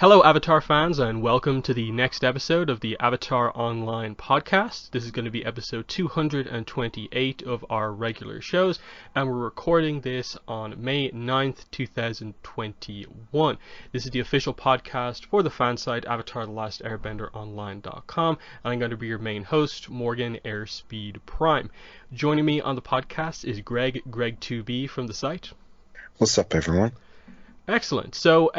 Hello, Avatar fans, and welcome to the next episode of the Avatar Online podcast. This is going to be episode 228 of our regular shows, and we're recording this on May 9th, 2021. This is the official podcast for the fan site AvatarTheLastAirbenderOnline.com, and I'm going to be your main host, Morgan Airspeed Prime. Joining me on the podcast is Greg2B from the site. What's up, everyone? Excellent. So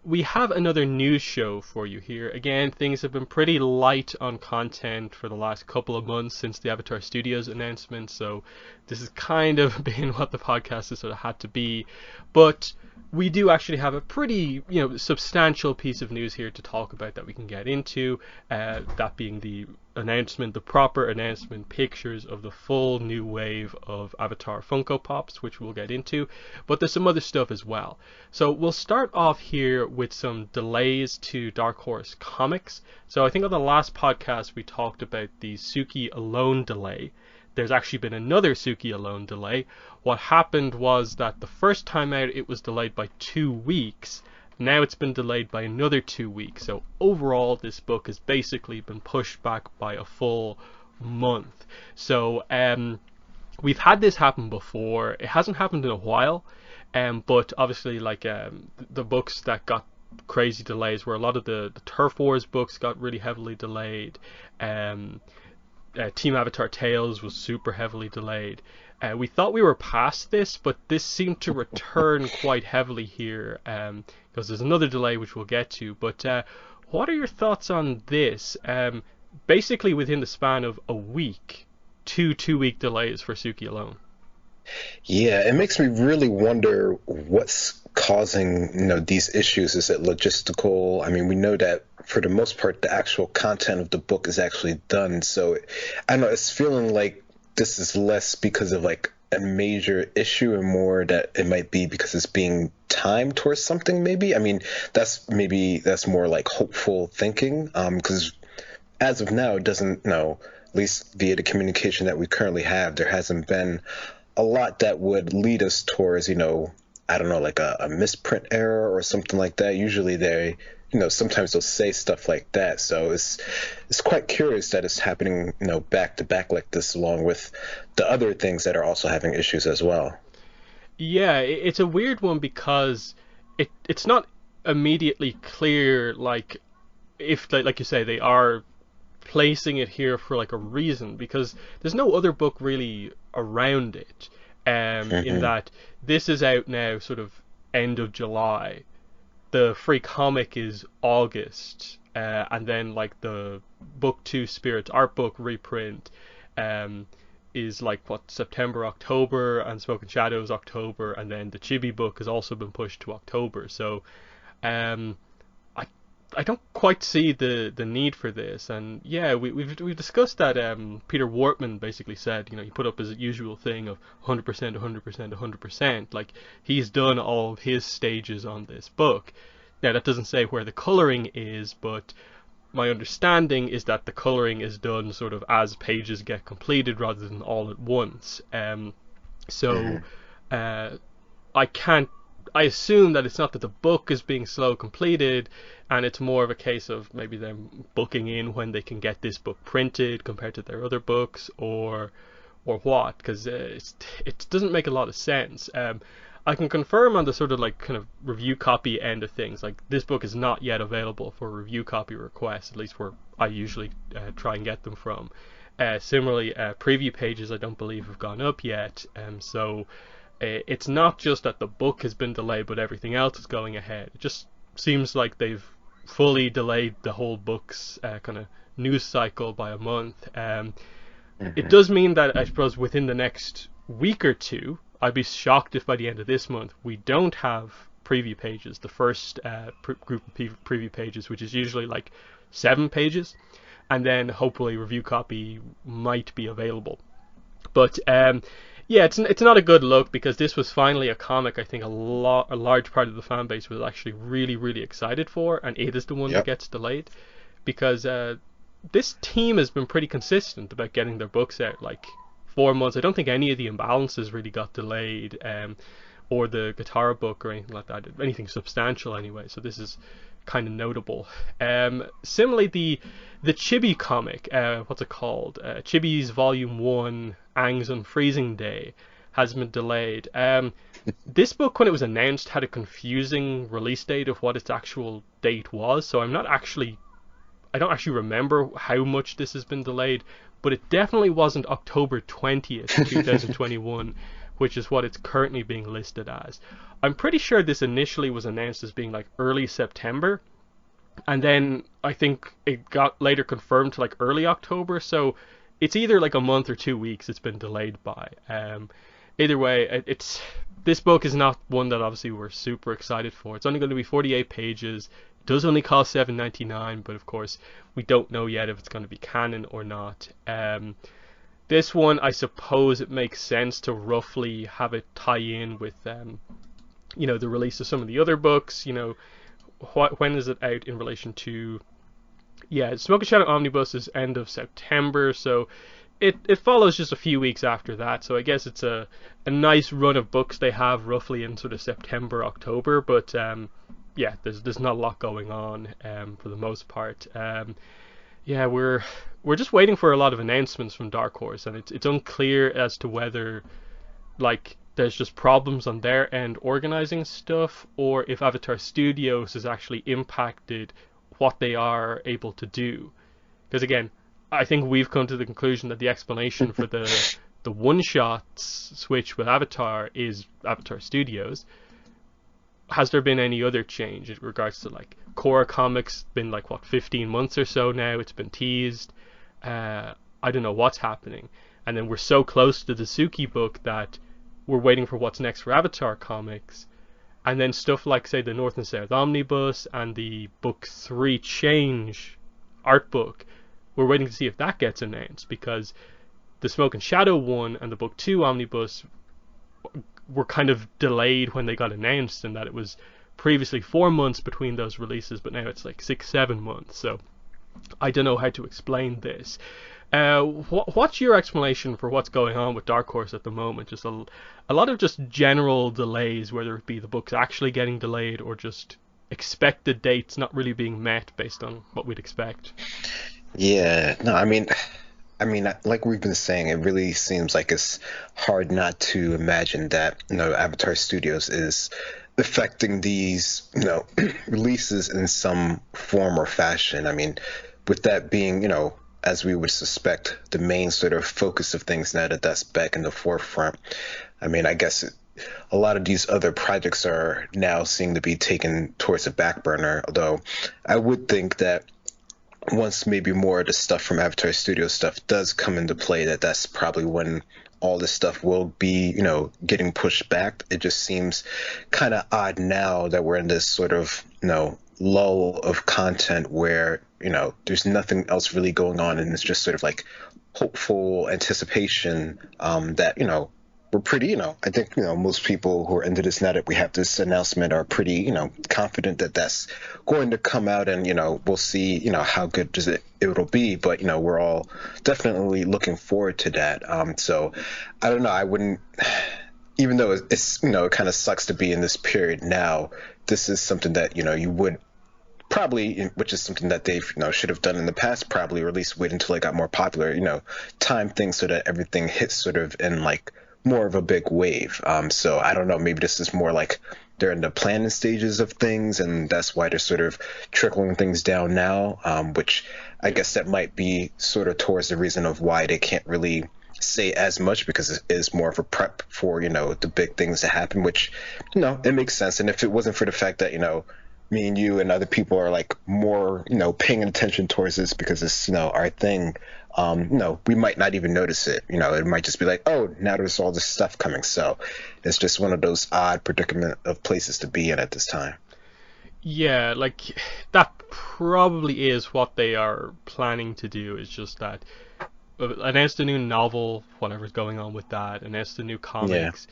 we have another news show for you here. Again, things have been pretty light on content for the last couple of months since the Avatar Studios announcement, so this has kind of been what the podcast has sort of had to be. But we do actually have a pretty, substantial piece of news here to talk about that we can get into, that being the announcement, the proper announcement pictures of the full new wave of Avatar Funko Pops, which we'll get into, but there's some other stuff as well. So we'll start off here with some delays to Dark Horse Comics. So I think on the last podcast we talked about the Suki Alone delay. There's actually been another Suki Alone delay. What happened was that the first time out it was delayed by 2 weeks. Now it's been delayed by another 2 weeks. So overall this book has basically been pushed back by a full month. So we've had this happen before. It hasn't happened in a while. But obviously the books that got crazy delays were a lot of the Turf Wars books got really heavily delayed. Team Avatar Tales was super heavily delayed. We thought we were past this, but this seemed to return quite heavily here, because there's another delay which we'll get to. But what are your thoughts on this? Basically within the span of a week, two-week delays for Suki Alone. Yeah, it makes me really wonder what's causing, these issues. Is it logistical? I mean, we know that for the most part, the actual content of the book is actually done. So I don't know, it's feeling like this is less because of like a major issue and more that it might be because it's being timed towards something maybe. I mean, that's more like hopeful thinking, because as of now, it doesn't, at least via the communication that we currently have, there hasn't been a lot that would lead us towards, I don't know, like a misprint error or something like that. Usually they, sometimes they'll say stuff like that. So it's quite curious that it's happening, back to back like this, along with the other things that are also having issues as well. Yeah, it's a weird one because it's not immediately clear, like, if, like you say, they are placing it here for like a reason, because there's no other book really around it, in that this is out now sort of end of July. The free comic is August, and then like the book 2 Spirits art book reprint is like September, October, and Smoke and Shadows October, and then the Chibi book has also been pushed to October. So I don't quite see the need for this. And yeah, we've discussed that. Peter Wortman basically said, he put up his usual thing of 100%, 100%, 100%. Like, he's done all of his stages on this book. Now, that doesn't say where the coloring is, but my understanding is that the coloring is done sort of as pages get completed rather than all at once. I assume that it's not that the book is being slow completed, and it's more of a case of maybe them booking in when they can get this book printed compared to their other books, or what, because it doesn't make a lot of sense. I can confirm on the sort of like kind of review copy end of things, like this book is not yet available for review copy requests, at least where I usually try and get them from. Similarly, preview pages I don't believe have gone up yet, so it's not just that the book has been delayed, but everything else is going ahead. It just seems like they've fully delayed the whole book's kind of news cycle by a month. It does mean that, I suppose, within the next week or two, I'd be shocked if by the end of this month we don't have preview pages, the first group of preview pages, which is usually like 7 pages, and then hopefully review copy might be available. But yeah, it's not a good look, because this was finally a comic I think a large part of the fan base was actually really, really excited for, and it is the one that gets delayed, because this team has been pretty consistent about getting their books out like 4 months. I don't think any of the imbalances really got delayed, or the Guitar book or anything like that, anything substantial anyway. So this is kind of notable. Similarly, the Chibi comic, what's it called? Chibi's Volume 1, Aang's Unfreezing Day, has been delayed. This book, when it was announced, had a confusing release date of what its actual date was, so I don't actually remember how much this has been delayed, but it definitely wasn't October 20th, 2021, which is what it's currently being listed as. I'm pretty sure this initially was announced as being like early September, and then I think it got later confirmed to like early October, so it's either like a month or 2 weeks it's been delayed by. Either way, this book is not one that obviously we're super excited for. It's only going to be 48 pages. It does only cost $7.99, but of course we don't know yet if it's going to be canon or not. This one, I suppose it makes sense to roughly have it tie in with the release of some of the other books. When is it out in relation to? Yeah, Smoke and Shadow Omnibus is end of September, so it follows just a few weeks after that. So I guess it's a nice run of books they have roughly in sort of September, October. But yeah, there's not a lot going on for the most part. Yeah, we're just waiting for a lot of announcements from Dark Horse, and it's unclear as to whether like there's just problems on their end organizing stuff, or if Avatar Studios has actually impacted what they are able to do. Because again, I think we've come to the conclusion that the explanation for the one-shots switch with Avatar is Avatar Studios. Has there been any other change in regards to like Korra Comics? Been like what, 15 months or so now? It's been teased. I don't know what's happening. And then we're so close to the Suki book that we're waiting for what's next for Avatar Comics. And then stuff like, say, the North and South Omnibus and the Book 3 Change art book, we're waiting to see if that gets announced, because the Smoke and Shadow one and the Book 2 Omnibus were kind of delayed when they got announced, and that it was previously 4 months between those releases, but now it's like 6-7 months. So I don't know how to explain this. What's your explanation for what's going on with Dark Horse at the moment? Just a lot of just general delays, whether it be the books actually getting delayed or just expected dates not really being met based on what we'd expect. Yeah, no, I mean, like we've been saying, it really seems like it's hard not to imagine that, Avatar Studios is affecting these, releases in some form or fashion. I mean, with that being, as we would suspect, the main sort of focus of things now that that's back in the forefront. I mean, I guess a lot of these other projects are now seem to be taken towards the back burner, although I would think that once maybe more of the stuff from Avatar Studio stuff does come into play, that's probably when all this stuff will be, getting pushed back. It just seems kind of odd now that we're in this sort of, lull of content where, there's nothing else really going on, and it's just sort of like hopeful anticipation that, we're pretty, I think, most people who are into this now that we have this announcement are pretty, confident that that's going to come out, and, we'll see, how good it'll be. But, we're all definitely looking forward to that. So I don't know. I wouldn't, even though it's, it kind of sucks to be in this period now, this is something that, you would probably, which is something that they should have done in the past, probably, or at least wait until it got more popular, time things so that everything hits sort of in like more of a big wave. So I don't know, maybe this is more like they're in the planning stages of things, and that's why they're sort of trickling things down now, which I guess that might be sort of towards the reason of why they can't really say as much, because it is more of a prep for, the big things to happen, which, it makes sense. And if it wasn't for the fact that, me and you and other people are like more, paying attention towards this because it's, our thing, we might not even notice it. It might just be like, oh, now there's all this stuff coming. So it's just one of those odd predicament of places to be in at this time. Yeah, like that probably is what they are planning to do. Is just that announce the new novel, whatever's going on with that, announce the new comics,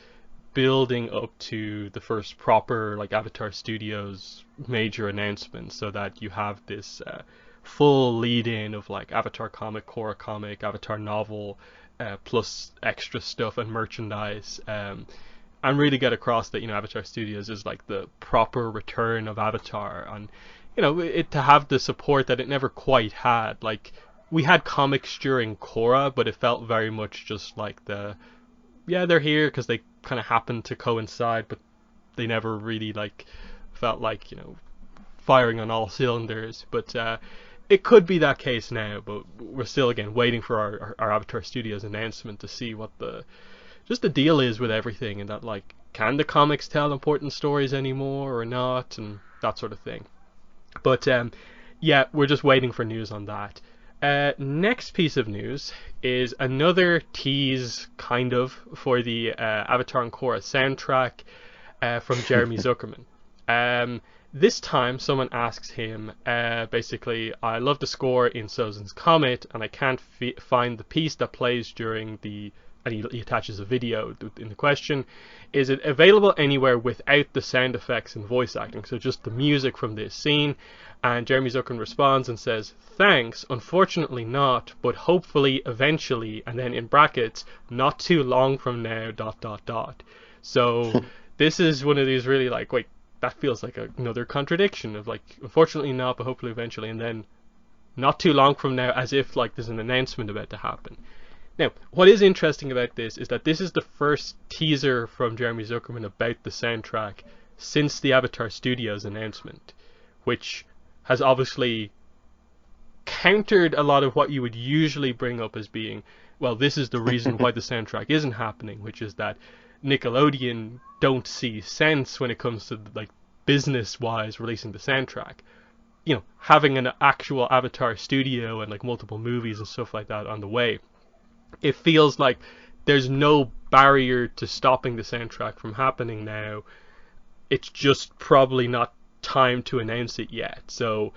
building up to the first proper like Avatar Studios major announcement, so that you have this full lead in of like Avatar comic, Korra comic, Avatar novel, plus extra stuff and merchandise, and really get across that Avatar Studios is like the proper return of Avatar. And it to have the support that it never quite had. Like, we had comics during Korra, but it felt very much just like they're here because they kind of happened to coincide, but they never really like felt like firing on all cylinders. But it could be that case now, but we're still again waiting for our Avatar Studios announcement to see what the deal is with everything, and that, like, can the comics tell important stories anymore or not, and that sort of thing. But yeah, we're just waiting for news on that. Next piece of news is another tease, kind of, for the Avatar and Korra soundtrack from Jeremy Zuckerman. This time, someone asks him, basically, I love the score in Sozin's Comet, and I can't find the piece that plays during the... And he attaches a video in the question. Is it available anywhere without the sound effects and voice acting? So just the music from this scene. And Jeremy Zuckerman responds and says, thanks, unfortunately not, but hopefully eventually, and then in brackets, not too long from now, ... So this is one of these really like, wait, that feels like another contradiction of like, unfortunately not, but hopefully eventually, and then not too long from now, as if like there's an announcement about to happen. Now, what is interesting about this is that this is the first teaser from Jeremy Zuckerman about the soundtrack since the Avatar Studios announcement, which has obviously countered a lot of what you would usually bring up as being, well, this is the reason why the soundtrack isn't happening, which is that Nickelodeon don't see sense when it comes to like business-wise releasing the soundtrack. Having an actual Avatar studio and like multiple movies and stuff like that on the way, it feels like there's no barrier to stopping the soundtrack from happening now. It's just probably not time to announce it yet. So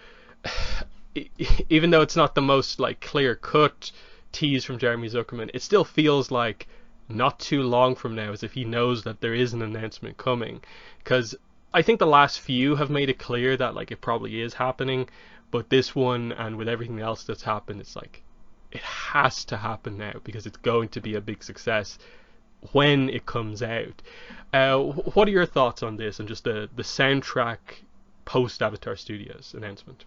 even though it's not the most like clear-cut tease from Jeremy Zuckerman, it still feels like not too long from now, as if he knows that there is an announcement coming. Because I think the last few have made it clear that like it probably is happening, but this one, and with everything else that's happened, it's like it has to happen now because it's going to be a big success when it comes out. What are your thoughts on this and just the soundtrack post Avatar Studios announcement?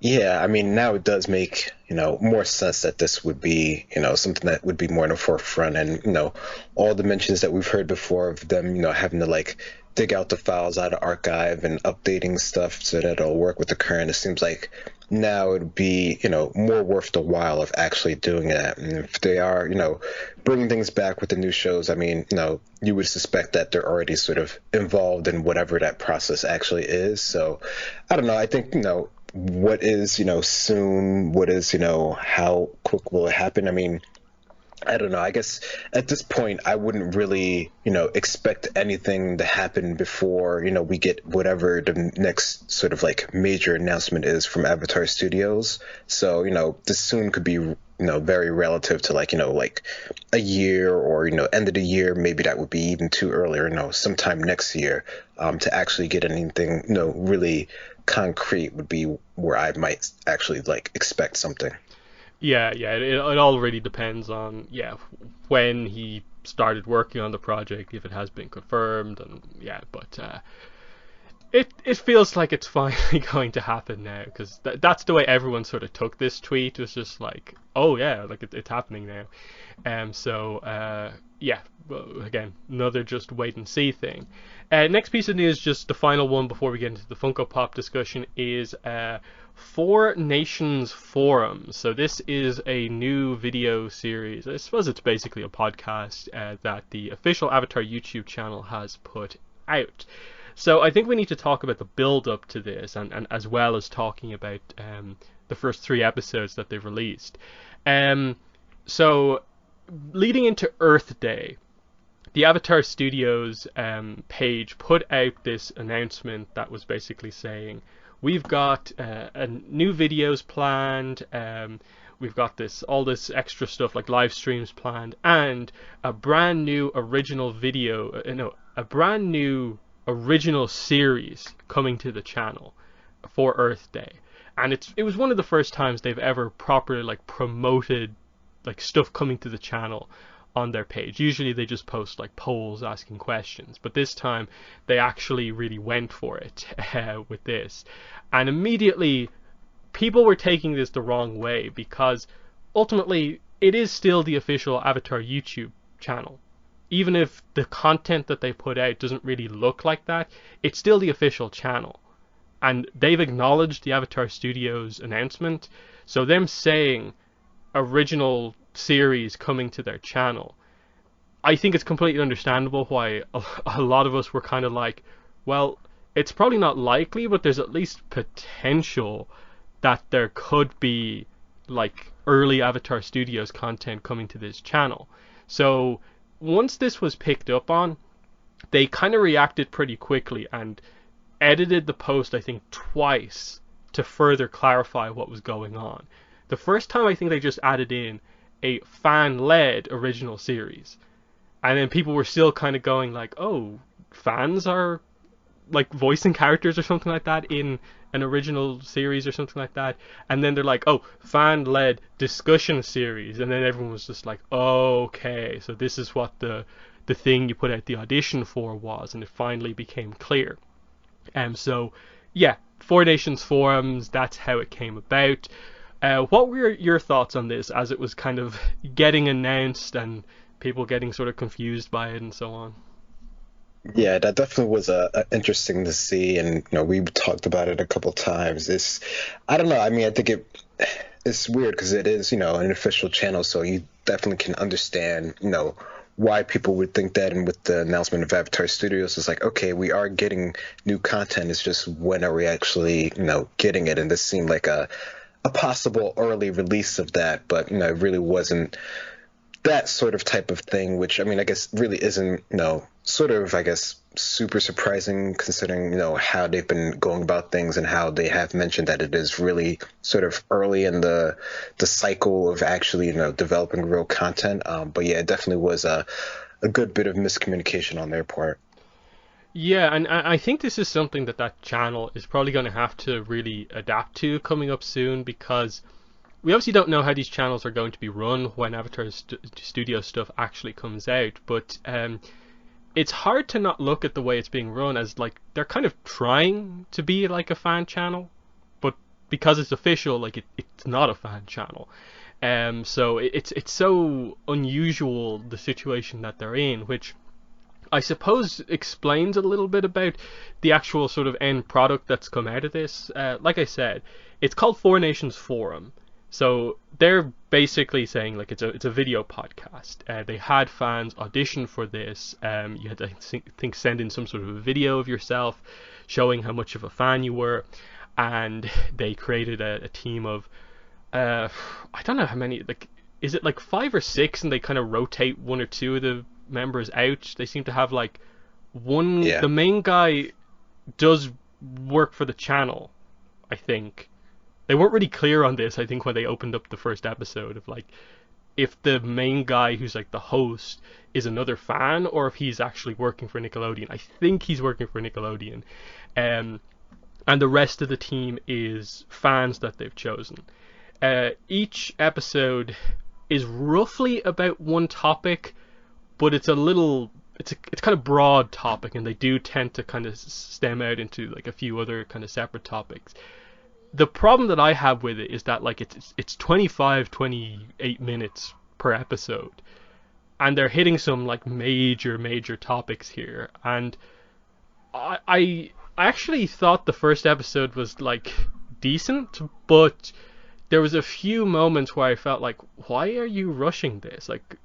Yeah, I mean, now it does make, more sense that this would be, something that would be more in the forefront. And, all the mentions that we've heard before of them, having to like dig out the files out of archive and updating stuff so that it'll work with the current. It seems like now it would be, more worth the while of actually doing that. And if they are, bringing things back with the new shows, I mean, you would suspect that they're already sort of involved in whatever that process actually is. So I don't know. I think, what is, soon, what is, how quick will it happen? I mean, I don't know. I guess at this point, I wouldn't really, expect anything to happen before, we get whatever the next sort of like major announcement is from Avatar Studios. So, this soon could be, very relative to like, like a year or, end of the year. Maybe that would be even too early or, sometime next year to actually get anything, really concrete would be where I might actually like expect something. Yeah, it all really depends on when he started working on the project, if it has been confirmed, and but it feels like it's finally going to happen now, because that's the way everyone sort of took this tweet. It was just like, oh yeah, like it's happening now. Well, again, another just wait and see thing. Next piece of news, just the final one before we get into the Funko Pop discussion, is Four Nations Forums. So this is a new video series. I suppose it's basically a podcast that the official Avatar YouTube channel has put out. So I think we need to talk about the build-up to this, and as well as talking about the first 3 episodes that they've released. So leading into Earth Day, the Avatar Studios page put out this announcement that was basically saying, we've got new videos planned, we've got all this extra stuff like live streams planned, and a brand new original original series coming to the channel for Earth Day. And it was one of the first times they've ever properly like promoted like stuff coming to the channel on their page. Usually they just post like polls asking questions, but this time they actually really went for it with this. And immediately people were taking this the wrong way, because ultimately it is still the official Avatar YouTube channel. Even if the content that they put out doesn't really look like that, it's still the official channel. And they've acknowledged the Avatar Studios announcement, so them saying original series coming to their channel, I think it's completely understandable why a lot of us were kind of like, well, it's probably not likely, but there's at least potential that there could be like early Avatar Studios content coming to this channel. So once this was picked up on, they kind of reacted pretty quickly and edited the post, I think, twice to further clarify what was going on. The first time, I think they just added in a fan-led original series, and then people were still kind of going like, oh, fans are like voicing characters or something like that in an original series or something like that. And then they're like, oh, fan-led discussion series, and then everyone was just like, oh, okay, so this is what the thing you put out the audition for was, and it finally became clear. So yeah, Four Nations forums, that's how it came about. What were your thoughts on this as it was kind of getting announced and people getting sort of confused by it and so on? Yeah, that definitely was interesting to see, and we talked about it a couple times. I don't know. I mean, I think it's weird because it is an official channel, so you definitely can understand why people would think that. And with the announcement of Avatar Studios, it's like, okay, we are getting new content. It's just when are we actually getting it? And this seemed like a possible early release of that, but it really wasn't that sort of type of thing, which I mean, I guess really isn't sort of, I guess, super surprising considering how they've been going about things and how they have mentioned that it is really sort of early in the cycle of actually developing real content. But yeah, it definitely was a good bit of miscommunication on their part. Yeah, and I think this is something that channel is probably going to have to really adapt to coming up soon, because we obviously don't know how these channels are going to be run when Avatar Studio stuff actually comes out, but it's hard to not look at the way it's being run as like they're kind of trying to be like a fan channel, but because it's official, like it's not a fan channel. So it's so unusual, the situation that they're in, which I suppose explains a little bit about the actual sort of end product that's come out of this. Like I said, it's called Four Nations Forum. So they're basically saying like it's a video podcast. They had fans audition for this. You had to think send in some sort of a video of yourself showing how much of a fan you were, and they created a team of I don't know how many, like is it like 5 or 6, and they kind of rotate 1 or 2 of the members out. They seem to have like one. Yeah. The main guy does work for the channel, I think. They weren't really clear on this, I think, when they opened up the first episode, of like if the main guy who's like the host is another fan or if he's actually working for Nickelodeon. I think he's working for Nickelodeon. And the rest of the team is fans that they've chosen. Each episode is roughly about one topic, but it's kind of broad topic, and they do tend to kind of stem out into like a few other kind of separate topics. The problem that I have with it is that like it's 28 minutes per episode, and they're hitting some like major topics here, and I actually thought the first episode was like decent, but there was a few moments where I felt like, why are you rushing this? Like,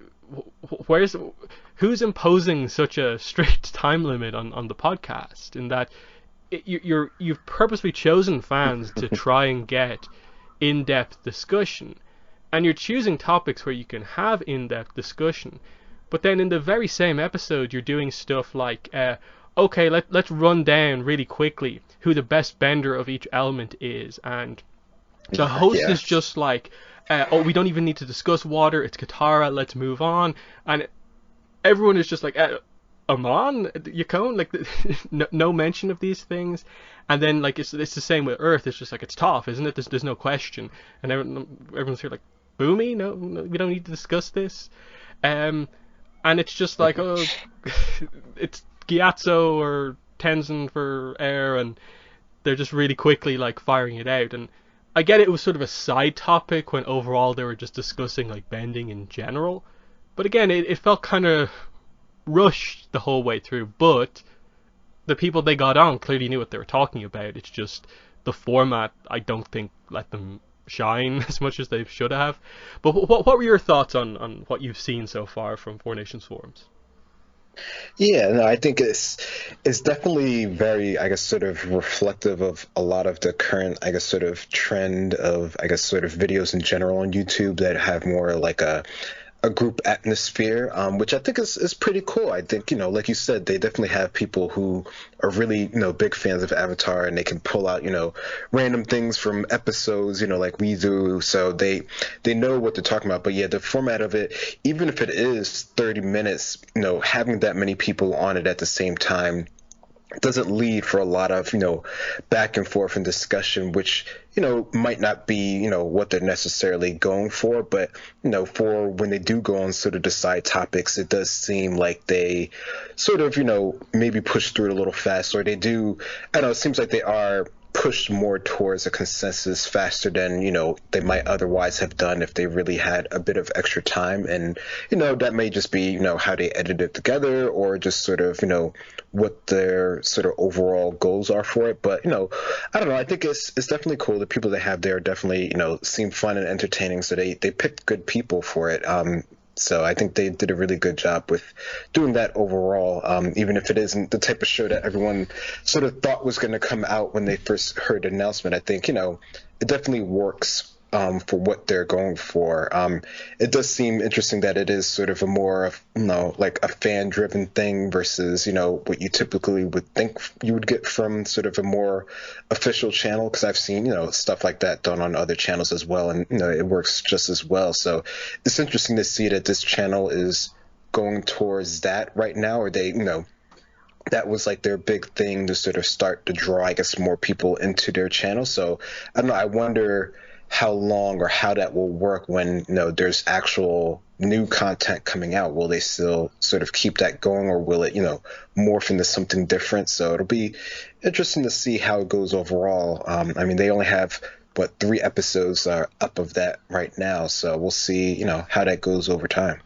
who's imposing such a strict time limit on the podcast? In that you've purposely chosen fans to try and get in-depth discussion, and you're choosing topics where you can have in-depth discussion, but then in the very same episode you're doing stuff like okay, let's run down really quickly who the best bender of each element is, and the host is just like, oh, we don't even need to discuss water, it's Katara, let's move on. And everyone is just like, Amon, Yukon, like no mention of these things. And then like it's the same with Earth. It's just like, it's Toph, isn't it? There's no question. And everyone's here like, Boomy, no, we don't need to discuss this. and it's just like, oh, it's Gyatso or Tenzin for air, and they're just really quickly like firing it out. And I get it was sort of a side topic when overall they were just discussing like bending in general, but again, it felt kind of rushed the whole way through. But the people they got on clearly knew what they were talking about. It's just the format, I don't think, let them shine as much as they should have. But what were your thoughts on what you've seen so far from Four Nations forums? Yeah, no, I think it's definitely very, I guess, sort of reflective of a lot of the current, I guess, sort of trend of, I guess, sort of videos in general on YouTube that have more like a group atmosphere, which I think is pretty cool. I think, like you said, they definitely have people who are really, big fans of Avatar, and they can pull out, random things from episodes, like we do. So they know what they're talking about. But yeah, the format of it, even if it is 30 minutes, having that many people on it at the same time doesn't lead for a lot of, back and forth and discussion, which, might not be, what they're necessarily going for. But, for when they do go on sort of the side topics, it does seem like they sort of, maybe push through it a little fast, or they do, I don't know, it seems like they are pushed more towards a consensus faster than, they might otherwise have done if they really had a bit of extra time. And, that may just be, how they edited it together, or just sort of, what their sort of overall goals are for it. But, I don't know. I think it's definitely cool. The people they have there definitely, seem fun and entertaining. So they picked good people for it. So I think they did a really good job with doing that overall, even if it isn't the type of show that everyone sort of thought was going to come out when they first heard the announcement. I think, it definitely works for what they're going for. It does seem interesting that it is sort of a more, like a fan-driven thing versus, what you typically would think you would get from sort of a more official channel, because I've seen, stuff like that done on other channels as well, and, it works just as well. So it's interesting to see that this channel is going towards that right now, or they, that was like their big thing to sort of start to draw, I guess, more people into their channel. So I don't know, I wonder how long or how that will work when, there's actual new content coming out. Will they still sort of keep that going, or will it, morph into something different? So it'll be interesting to see how it goes overall. I mean, they only have, 3 episodes are up of that right now. So we'll see, how that goes over time.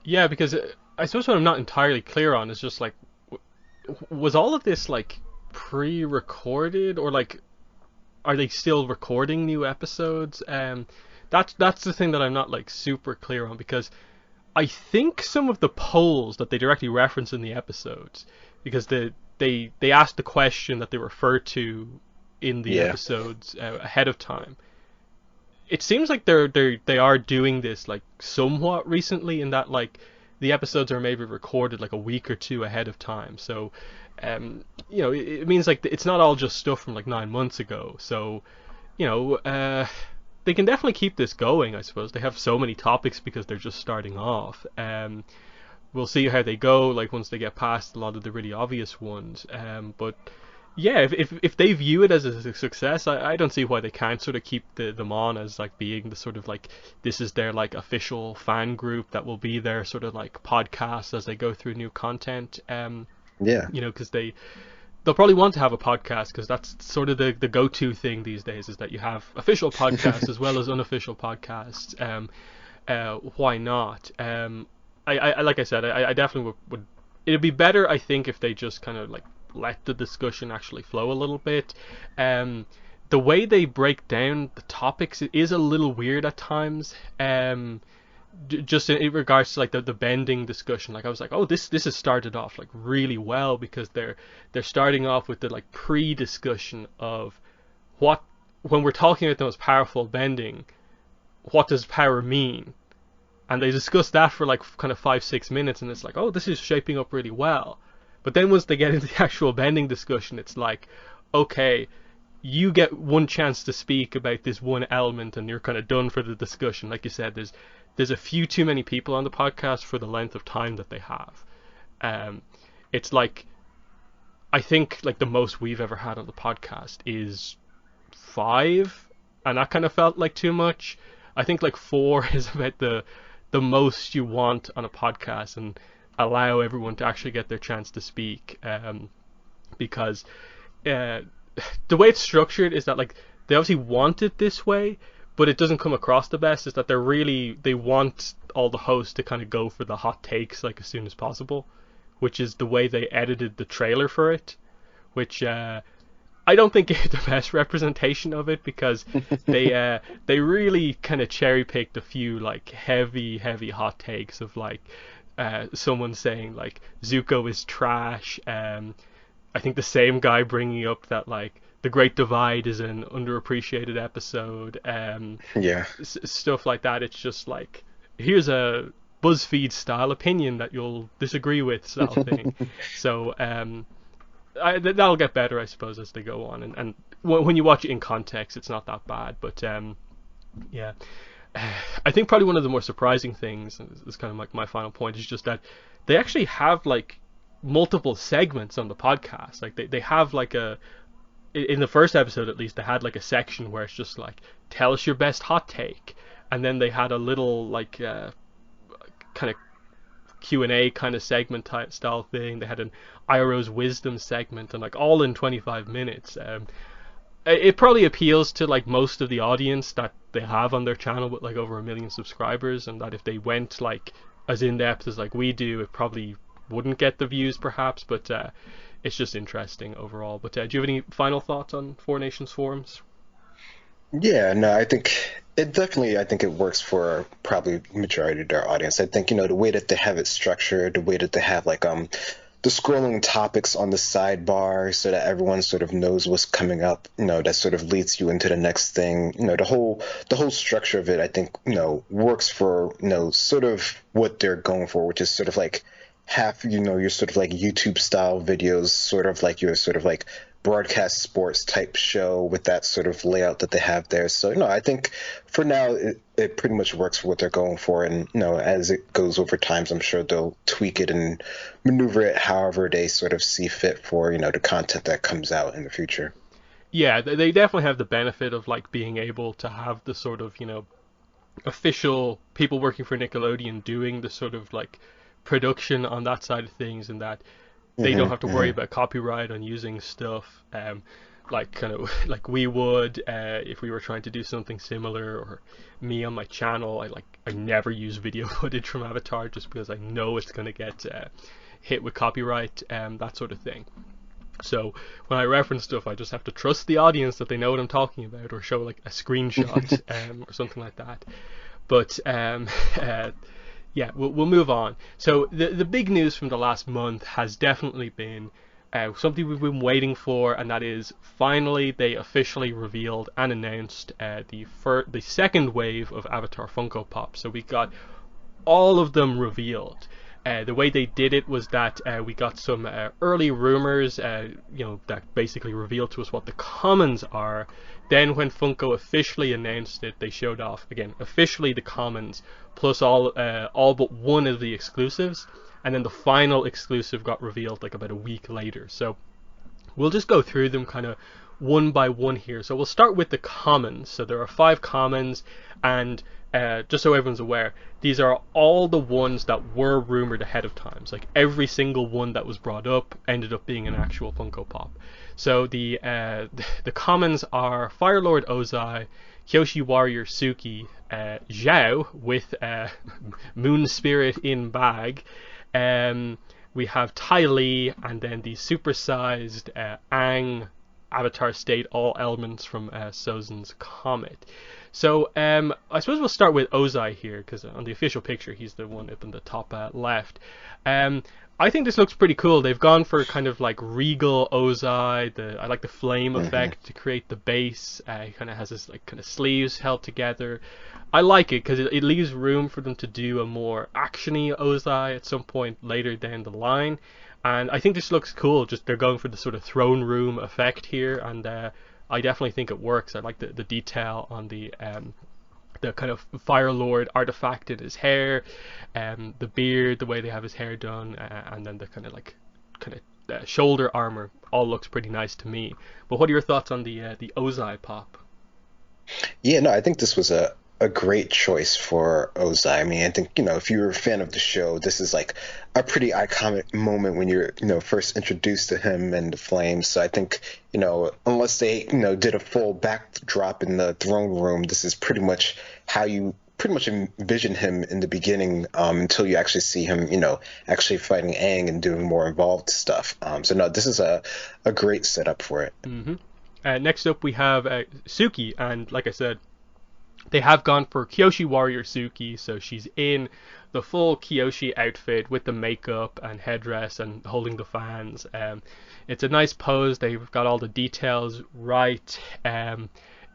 Yeah, because I suppose what I'm not entirely clear on is just like, was all of this like pre-recorded, or like, are they still recording new episodes? That's the thing that I'm not like super clear on, because I think some of the polls that they directly reference in the episodes, because they asked the question that they refer to in the episodes ahead of time. It seems like they are doing this like somewhat recently, in that like the episodes are maybe recorded like a week or two ahead of time. So it means like it's not all just stuff from like 9 months ago. So they can definitely keep this going. I suppose they have so many topics because they're just starting off. We'll see how they go, like once they get past a lot of the really obvious ones. But yeah, if they view it as a success, I don't see why they can't sort of keep them on as like being the sort of like, this is their like official fan group that will be their sort of like podcast as they go through new content. Because they'll probably want to have a podcast, because that's sort of the go-to thing these days, is that you have official podcasts as well as unofficial podcasts. Why not? I like I said, I definitely would. It'd be better, I think, if they just kind of like let the discussion actually flow a little bit. The way they break down the topics is a little weird at times. Just in regards to like the bending discussion, like I was like, oh, this has started off like really well, because they're starting off with the like pre-discussion of what, when we're talking about the most powerful bending, what does power mean, and they discuss that for like kind of 5-6 minutes, and it's like, oh, this is shaping up really well. But then once they get into the actual bending discussion, it's like, okay, you get one chance to speak about this one element, and you're kind of done for the discussion. Like you said, there's a few too many people on the podcast for the length of time that they have. It's like, I think like the most we've ever had on the podcast is 5, and that kind of felt like too much. I think like 4 is about the most you want on a podcast, and allow everyone to actually get their chance to speak, because uh, the way it's structured is that like they obviously want it this way, but it doesn't come across the best. Is that they want all the hosts to kind of go for the hot takes like as soon as possible, which is the way they edited the trailer for it, which I don't think it's the best representation of it, because they really kind of cherry picked a few like heavy hot takes of like someone saying like Zuko is trash. I think the same guy bringing up that like The Great Divide is an underappreciated episode. Yeah. Stuff like that. It's just like, here's a BuzzFeed style opinion that you'll disagree with, style thing. So that'll get better, I suppose, as they go on. And when you watch it in context, it's not that bad. But yeah, I think probably one of the more surprising things, and this is kind of like my final point, is just that they actually have like multiple segments on the podcast. Like they have like in the first episode at least, they had like a section where it's just like, tell us your best hot take, and then they had a little like kind of Q&A kind of segment type style thing. They had an IRO's wisdom segment, and like all in 25 minutes. It probably appeals to like most of the audience that they have on their channel with like over 1 million subscribers, and that if they went like as in depth as like we do, it probably wouldn't get the views perhaps, but it's just interesting overall. But do you have any final thoughts on Four Nations forums? Yeah, no, I think it works for probably majority of their audience. I think, the way that they have it structured, the way that they have like the scrolling topics on the sidebar so that everyone sort of knows what's coming up, that sort of leads you into the next thing. The whole structure of it, I think, works for, sort of what they're going for, which is sort of like half, your sort of like YouTube style videos, sort of like your sort of like broadcast sports type show with that sort of layout that they have there. So, I think for now it pretty much works for what they're going for. And, as it goes over times, I'm sure they'll tweak it and maneuver it however they sort of see fit for, the content that comes out in the future. Yeah, they definitely have the benefit of like being able to have the sort of, official people working for Nickelodeon doing the sort of like production on that side of things, and that they don't have to worry about copyright on using stuff like kind of like we would if we were trying to do something similar. Or me on my channel, I never use video footage from Avatar just because I know it's going to get hit with copyright, that sort of thing. So when I reference stuff, I just have to trust the audience that they know what I'm talking about, or show like a screenshot or something like that. But yeah, we'll move on. So the big news from the last month has definitely been something we've been waiting for, and that is finally they officially revealed and announced the second wave of Avatar Funko Pops. So we got all of them revealed. The way they did it was that we got some early rumors, that basically revealed to us what the commons are. Then when Funko officially announced it, they showed off, again, officially the commons, plus all but one of the exclusives. And then the final exclusive got revealed like about a week later. So we'll just go through them kind of one by one here. So we'll start with the commons. So there are 5 commons, and just so everyone's aware, these are all the ones that were rumored ahead of time. So like every single one that was brought up ended up being an actual Funko Pop. So the commons are Fire Lord Ozai, Kyoshi Warrior Suki, Zhao with Moon Spirit in bag. We have Ty Lee, and then the supersized Aang Avatar State all elements from Sozin's Comet. So I suppose we'll start with Ozai here, because on the official picture he's the one up in the top left. I think this looks pretty cool. They've gone for kind of like regal Ozai. I like the flame effect to create the base. He kind of has his like kind of sleeves held together. I like it because it leaves room for them to do a more actiony Ozai at some point later down the line. And I think this looks cool. Just they're going for the sort of throne room effect here, and I definitely think it works. I like the detail on the kind of Fire Lord artifact in his hair, the beard, the way they have his hair done, and then the kind of shoulder armor all looks pretty nice to me. But what are your thoughts on the Ozai pop? Yeah, no, I think this was a a great choice for Ozai. I mean, I think, if you're a fan of the show, this is like a pretty iconic moment when you're, first introduced to him and the flames. So I think, unless they, did a full backdrop in the throne room, this is pretty much how you pretty much envision him in the beginning, until you actually see him, actually fighting Aang and doing more involved stuff. So no, this is a great setup for it. Next up, we have Suki, and like I said, they have gone for Kyoshi Warrior Suki, so she's in the full Kyoshi outfit with the makeup and headdress and holding the fans. It's a nice pose. They've got all the details right.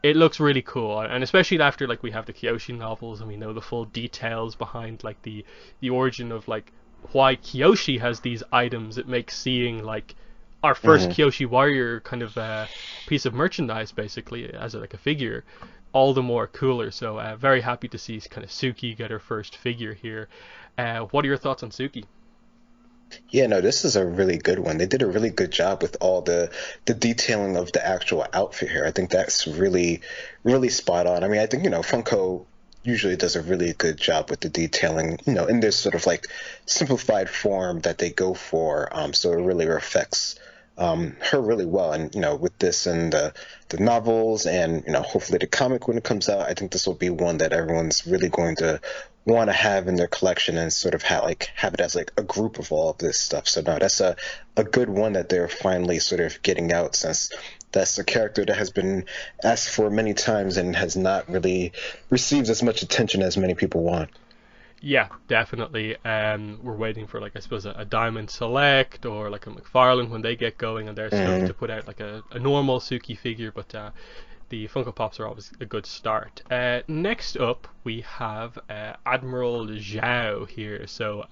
It looks really cool, and especially after like we have the Kyoshi novels and we know the full details behind like the origin of like why Kyoshi has these items. It makes seeing like our first Kyoshi Warrior kind of piece of merchandise basically as like a figure all the more cooler. So very happy to see kind of Suki get her first figure here. What are your thoughts on Suki? Yeah, no, this is a really good one. They did a really good job with all the detailing of the actual outfit here. I think that's really, really spot on. I mean, I think, Funko usually does a really good job with the detailing, in this sort of like simplified form that they go for. So it really reflects her really well. And, with this and the novels and, hopefully the comic when it comes out, I think this will be one that everyone's really going to want to have in their collection and sort of have it as like a group of all of this stuff. So no, that's a good one that they're finally sort of getting out, since that's a character that has been asked for many times and has not really received as much attention as many people want. Yeah, definitely. We're waiting for like I suppose a Diamond Select or like a McFarlane when they get going on their stuff to put out like a normal Suki figure, but the Funko Pops are always a good start. Next up, we have Admiral Zhao here. So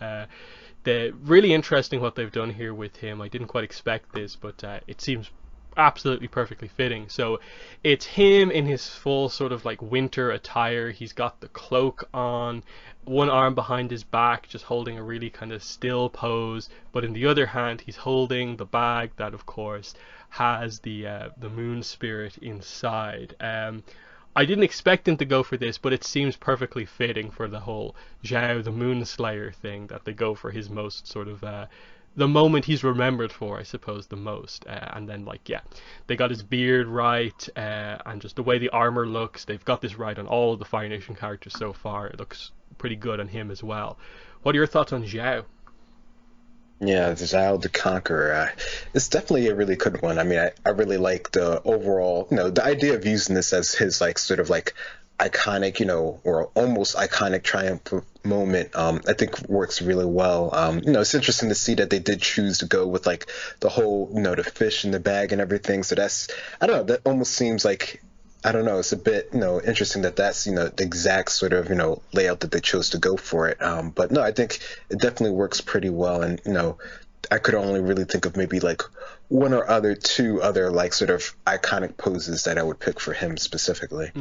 the really interesting what they've done here with him. I didn't quite expect this, but it seems absolutely perfectly fitting. So it's him in his full sort of like winter attire. He's got the cloak on, one arm behind his back, just holding a really kind of still pose, but in the other hand he's holding the bag that of course has the moon spirit inside. I didn't expect him to go for this, but it seems perfectly fitting for the whole Zhao the Moon Slayer thing, that they go for his most sort of the moment he's remembered for, I suppose, the most. And then like, yeah, they got his beard right, and just the way the armor looks, they've got this right on all of the Fire Nation characters so far. It looks pretty good on him as well. What are your thoughts on Zhao? Yeah, Zhao the Conqueror. It's definitely a really good one. I mean, I really like the overall, the idea of using this as his like sort of like iconic, or almost iconic triumph moment. I think works really well. It's interesting to see that they did choose to go with like the whole, the fish in the bag and everything. So that's, I don't know, that almost seems like, I don't know, it's a bit, interesting that that's, the exact sort of, layout that they chose to go for it. But no, I think it definitely works pretty well. And, I could only really think of maybe like one or two other like sort of iconic poses that I would pick for him specifically.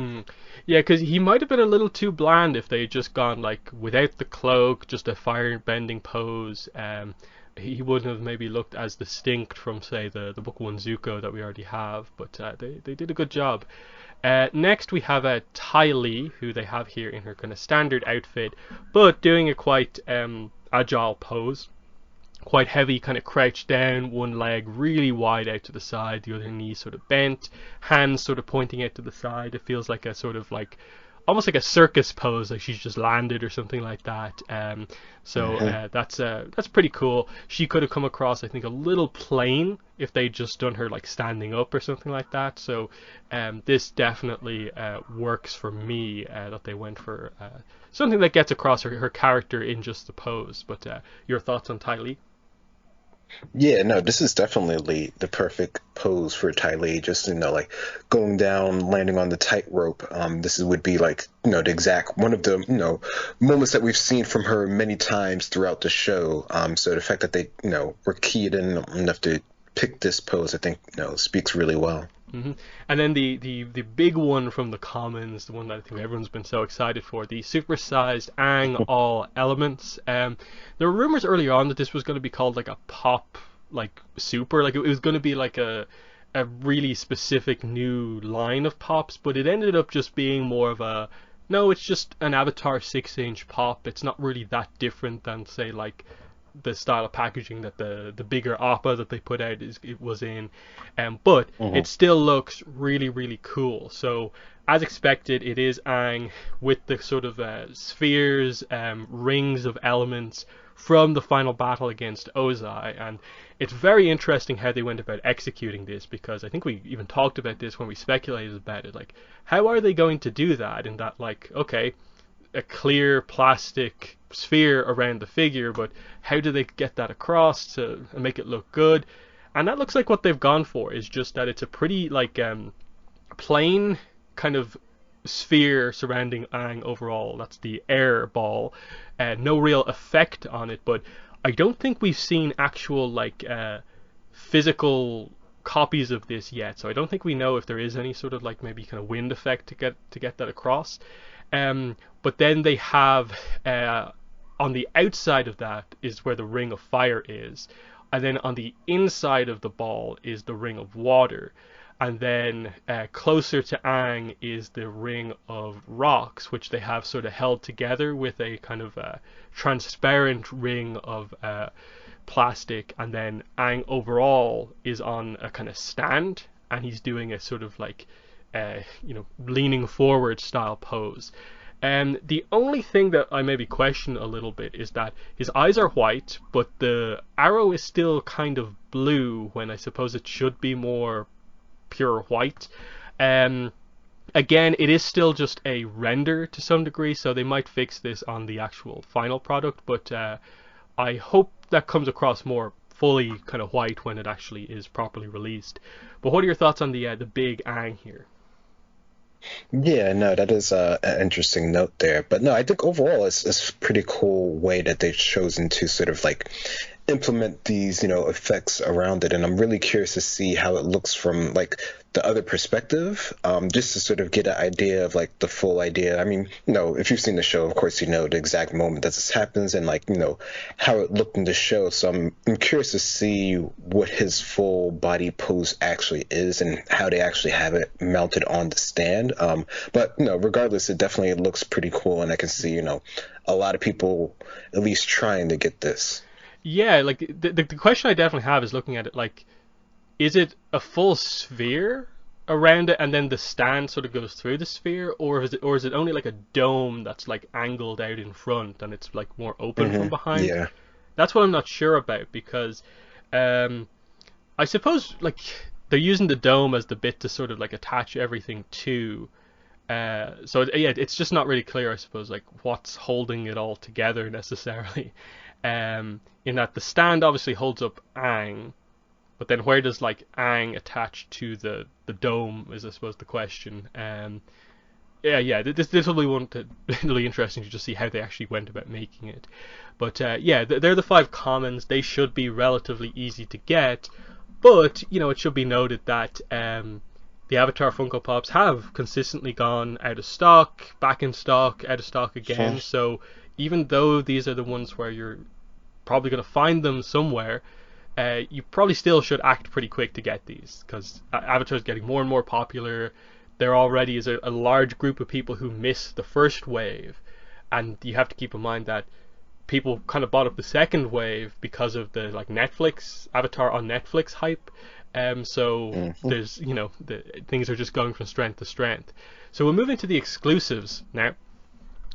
Yeah, because he might have been a little too bland if they had just gone like without the cloak, just a fire bending pose. He wouldn't have maybe looked as distinct from say the book one Zuko that we already have, but they did a good job. Next we have Ty Lee, who they have here in her kind of standard outfit, but doing a quite agile pose. Quite heavy, kind of crouched down, one leg really wide out to the side, the other knee sort of bent, hands sort of pointing out to the side. It feels like a sort of like almost like a circus pose, like she's just landed or something like that. That's pretty cool. She could have come across, I think, a little plain if they'd just done her like standing up or something like that. So this definitely works for me, that they went for something that gets across her character in just the pose. But your thoughts on Ty Lee? Yeah, no, this is definitely the perfect pose for Ty Lee. Just, like going down, landing on the tightrope. Would be like, the exact one of the, moments that we've seen from her many times throughout the show. So the fact that they, were keyed in enough to pick this pose, I think, speaks really well. And then the big one from the commons, the one that I think everyone's been so excited for, the supersized Aang All Elements. There were rumors earlier on that this was going to be called like a pop, like super, like it was going to be like a really specific new line of pops, but it ended up just being more of a No, it's just an Avatar 6-inch pop. It's not really that different than, say, like the style of packaging that the bigger Appa that they put out it was in, but Hmm. it still looks really really cool. So as expected, it is Aang with the sort of spheres, rings of elements from the final battle against Ozai, and it's very interesting how they went about executing this, because I think we even talked about this when we speculated about it. Like, how are they going to do that? In that, like, okay, a clear plastic sphere around the figure, but how do they get that across to make it look good? And that looks like what they've gone for is just that it's a pretty like plain kind of sphere surrounding Aang overall. That's the air ball. No real effect on it, but I don't think we've seen actual like physical copies of this yet. So I don't think we know if there is any sort of like maybe kind of wind effect to get that across. But then they have on the outside of that is where the ring of fire is, and then on the inside of the ball is the ring of water, and then closer to Aang is the ring of rocks, which they have sort of held together with a kind of transparent ring of plastic, and then Aang overall is on a kind of stand, and he's doing a sort of like leaning forward style pose. The only thing that I maybe question a little bit is that his eyes are white, but the arrow is still kind of blue when I suppose it should be more pure white. Again, it is still just a render to some degree, so they might fix this on the actual final product, but I hope that comes across more fully kind of white when it actually is properly released. But what are your thoughts on the big Aang here? Yeah, no, that is an interesting note there. But no, I think overall it's a pretty cool way that they've chosen to sort of like implement these, effects around it. And I'm really curious to see how it looks from like the other perspective, just to sort of get an idea of like the full idea. I mean, if you've seen the show, of course, you know the exact moment that this happens and like, how it looked in the show. So I'm curious to see what his full body pose actually is and how they actually have it mounted on the stand. But regardless, it definitely looks pretty cool. And I can see, a lot of people at least trying to get this. Yeah, like the question I definitely have is looking at it like, is it a full sphere around it and then the stand sort of goes through the sphere, or is it only like a dome that's like angled out in front and it's like more open from behind? Yeah. That's what I'm not sure about, because um I suppose like they're using the dome as the bit to sort of like attach everything to. Yeah, it's just not really clear, I suppose, like what's holding it all together necessarily. In that the stand obviously holds up Aang, but then where does like Aang attach to the dome is, I suppose, the question. Yeah, this will be one to really interesting to just see how they actually went about making it. But yeah, they're the five commons. They should be relatively easy to get, but it should be noted that the Avatar Funko Pops have consistently gone out of stock, back in stock, out of stock again. So even though these are the ones where you're probably going to find them somewhere, you probably still should act pretty quick to get these, because Avatar is getting more and more popular. There already is a large group of people who miss the first wave, and you have to keep in mind that people kind of bought up the second wave because of the like Netflix Avatar on Netflix hype. So there's the things are just going from strength to strength. So we'll move into the exclusives now.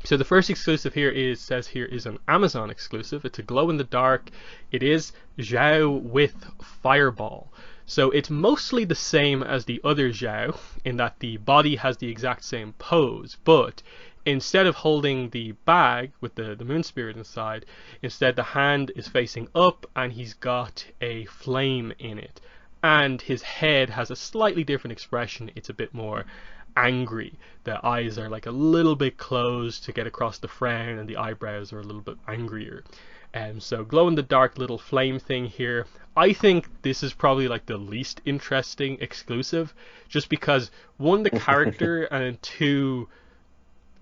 So the first exclusive here is an Amazon exclusive. It's a glow in the dark. It is Zhao with Fireball. So it's mostly the same as the other Zhao in that the body has the exact same pose, but instead of holding the bag with the moon spirit inside, instead the hand is facing up and he's got a flame in it. And his head has a slightly different expression. It's a bit more angry. The eyes are like a little bit closed to get across the frown, and the eyebrows are a little bit angrier. So glow in the dark little flame thing here. I think this is probably like the least interesting exclusive, just because one, the character, and two,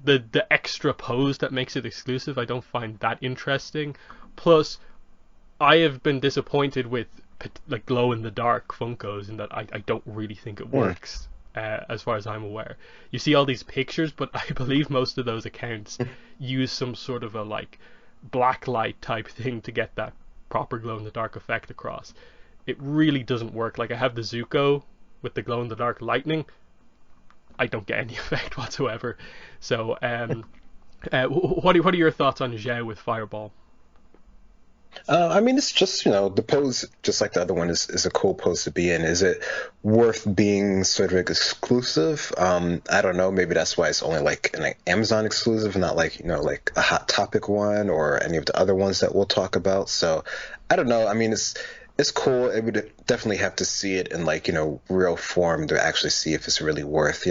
the extra pose that makes it exclusive I don't find that interesting. Plus, I have been disappointed with like glow in the dark Funkos in that I don't really think it works. as far as I'm aware. You see all these pictures, but I believe most of those accounts use some sort of a like black light type thing to get that proper glow in the dark effect across. It really doesn't work. Like I have the Zuko with the glow in the dark lightning. I don't get any effect whatsoever. So, what are your thoughts on Zhao with Fireball? I mean, it's just, the pose, just like the other one, is a cool pose to be in. Is it worth being sort of exclusive? I don't know. Maybe that's why it's only like an Amazon exclusive, not like, like a Hot Topic one or any of the other ones that we'll talk about. So I don't know. I mean, it's cool. It would definitely have to see it in like, real form to actually see if it's really worth,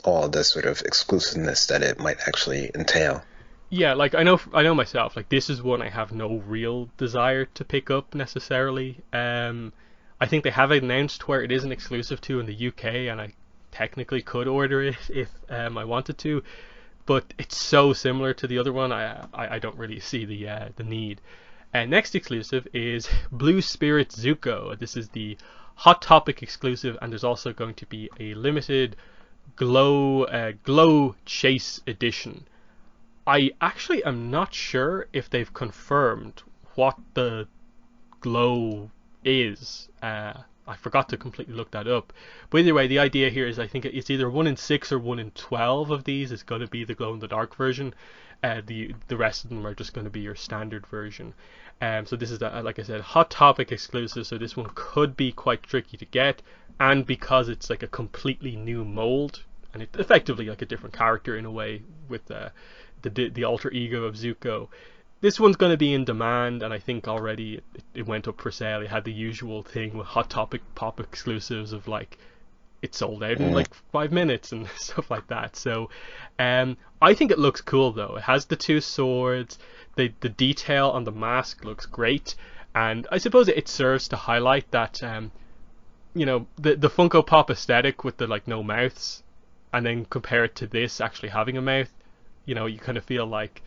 all the sort of exclusiveness that it might actually entail. Yeah, like I know myself. Like this is one I have no real desire to pick up necessarily. I think they have announced where it is an exclusive to in the UK, and I technically could order it if I wanted to, but it's so similar to the other one. I don't really see the need. Next exclusive is Blue Spirit Zuko. This is the Hot Topic exclusive, and there's also going to be a limited glow chase edition. I actually am not sure if they've confirmed what the glow is. I forgot to completely look that up. But either way, the idea here is I think it's either 1 in 6 or 1 in 12 of these is going to be the glow in the dark version. The rest of them are just going to be your standard version. So this is, like I said, Hot Topic exclusive. So this one could be quite tricky to get, and because it's like a completely new mold, and it's effectively like a different character in a way with the alter ego of Zuko. This one's going to be in demand, and I think already it went up for sale. It had the usual thing with Hot Topic pop exclusives of like it sold out in like 5 minutes and stuff like that. So I think it looks cool though. It has the 2 swords. The detail on the mask looks great, and I suppose it serves to highlight that the Funko Pop aesthetic with the like no mouths, and then compare it to this actually having a mouth. You kind of feel like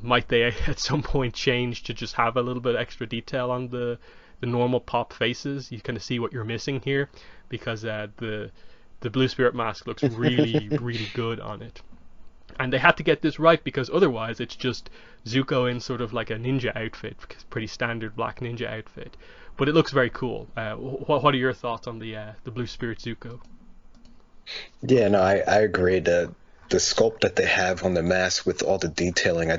might they at some point change to just have a little bit extra detail on the normal pop faces. You kind of see what you're missing here, because the Blue Spirit mask looks really really good on it, and they had to get this right because otherwise it's just Zuko in sort of like a ninja outfit, pretty standard black ninja outfit, but it looks very cool. What are your thoughts on the Blue Spirit Zuko? Yeah, no, I agree. The sculpt that they have on the mask with all the detailing, I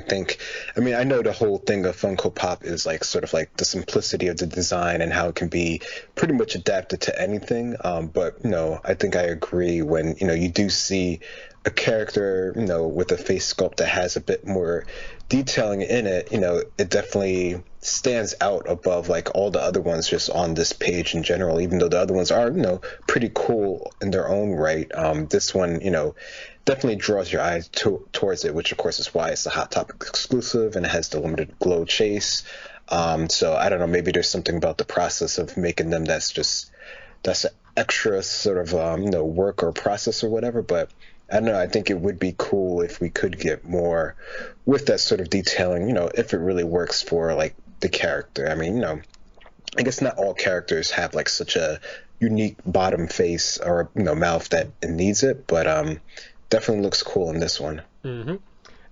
mean, I know the whole thing of Funko Pop is like sort of like the simplicity of the design and how it can be pretty much adapted to anything. But I think I agree when, you do see a character, with a face sculpt that has a bit more detailing in it, it definitely stands out above like all the other ones just on this page in general, even though the other ones are, pretty cool in their own right. This one, definitely draws your eyes towards it, which of course is why it's a Hot Topic exclusive and it has the limited glow chase. So I don't know, maybe there's something about the process of making them that's an extra sort of work or process or whatever. But I don't know, I think it would be cool if we could get more with that sort of detailing, if it really works for like the character. I mean, I guess not all characters have like such a unique bottom face or mouth that it needs it, but definitely looks cool in this one.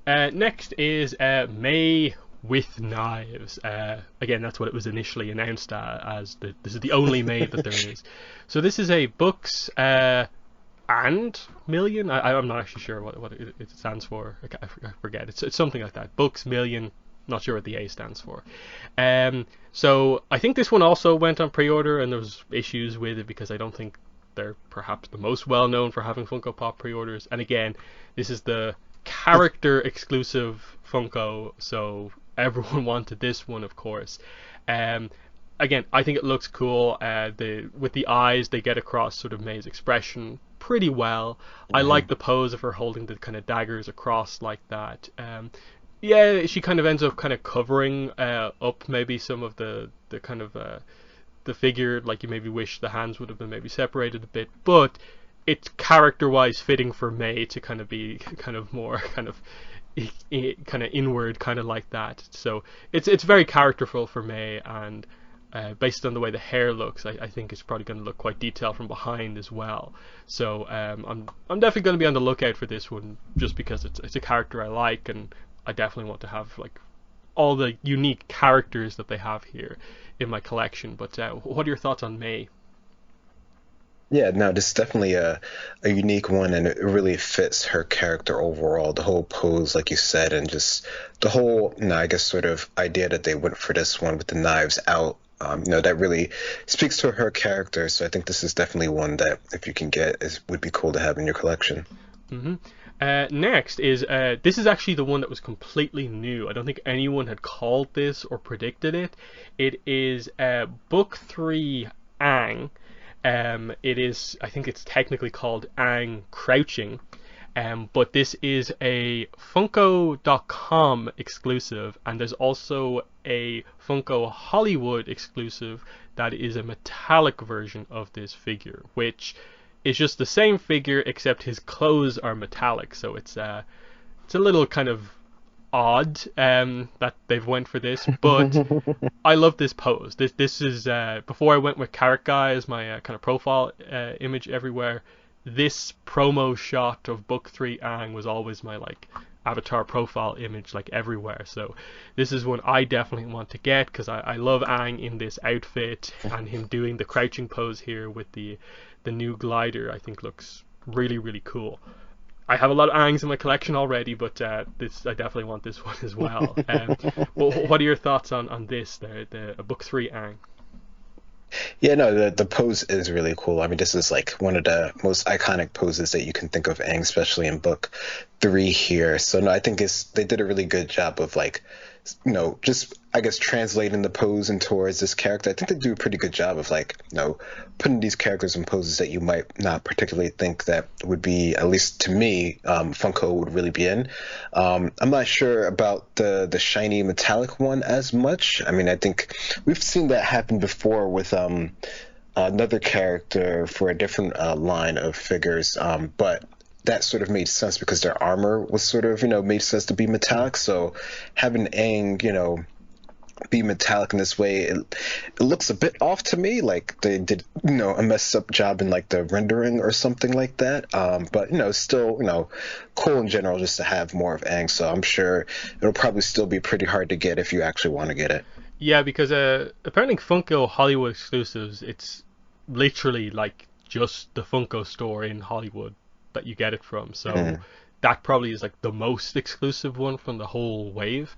Next is May with Knives. Again, that's what it was initially announced as. This is the only May that there is. So this is a books and million. I'm not actually sure what it stands for. I forget. It's something like that. Books million. Not sure what the A stands for. So I think this one also went on pre-order, and there was issues with it because I don't think they're perhaps the most well known for having Funko Pop pre-orders. And again, this is the character exclusive Funko, so everyone wanted this one, of course. Again, I think it looks cool. With the eyes, they get across sort of May's expression pretty well. I like the pose of her holding the kind of daggers across like that. Yeah, she kind of ends up kind of covering up maybe some of the kind of the figure, like you maybe wish the hands would have been maybe separated a bit, but it's character-wise fitting for May to kind of be kind of more kind of inward, kind of like that. So it's very characterful for May, and based on the way the hair looks, I think it's probably going to look quite detailed from behind as well. So I'm definitely going to be on the lookout for this one, just because it's a character I like, and I definitely want to have like all the unique characters that they have here in my collection. But what are your thoughts on May? Yeah, no, this is definitely a unique one, and it really fits her character overall. The whole pose, like you said, and just the whole, I guess, sort of idea that they went for this one with the knives out. That really speaks to her character. So I think this is definitely one that, if you can get, would be cool to have in your collection. hmm Next is this is actually the one that was completely new. I don't think anyone had called this or predicted it. It is Book 3 Aang. It is, I think it's technically called Aang Crouching, but this is a Funko.com exclusive, and there's also a Funko Hollywood exclusive that is a metallic version of this figure, which is just the same figure except his clothes are metallic. So it's a little kind of odd that they've went for this, but I love this pose. This is before I went with Carrot Guy as my kind of profile image everywhere. This promo shot of Book 3 Aang was always my like avatar profile image, like everywhere. So this is one I definitely want to get, because I love Aang in this outfit, and him doing the crouching pose here with the new glider I think looks really, really cool. I have a lot of Aangs in my collection already, but this I definitely want this one as well. What are your thoughts on this, the Book 3 Aang? Yeah, no, the pose is really cool. I mean, this is like one of the most iconic poses that you can think of Aang, especially in Book 3 here. So no, I think they did a really good job of like, just I guess translating the pose and towards this character. I think they do a pretty good job of like, putting these characters in poses that you might not particularly think that would be, at least to me, Funko would really be in. I'm not sure about the shiny metallic one as much. I mean, I think we've seen that happen before with another character for a different line of figures, but that sort of made sense because their armor was sort of, made sense to be metallic. So having Aang, be metallic in this way, it looks a bit off to me, like they did, a messed up job in like the rendering or something like that. But still, cool in general just to have more of Aang. So I'm sure it'll probably still be pretty hard to get if you actually want to get it. Yeah, because apparently Funko Hollywood exclusives, it's literally like just the Funko store in Hollywood that you get it from. So that probably is like the most exclusive one from the whole wave.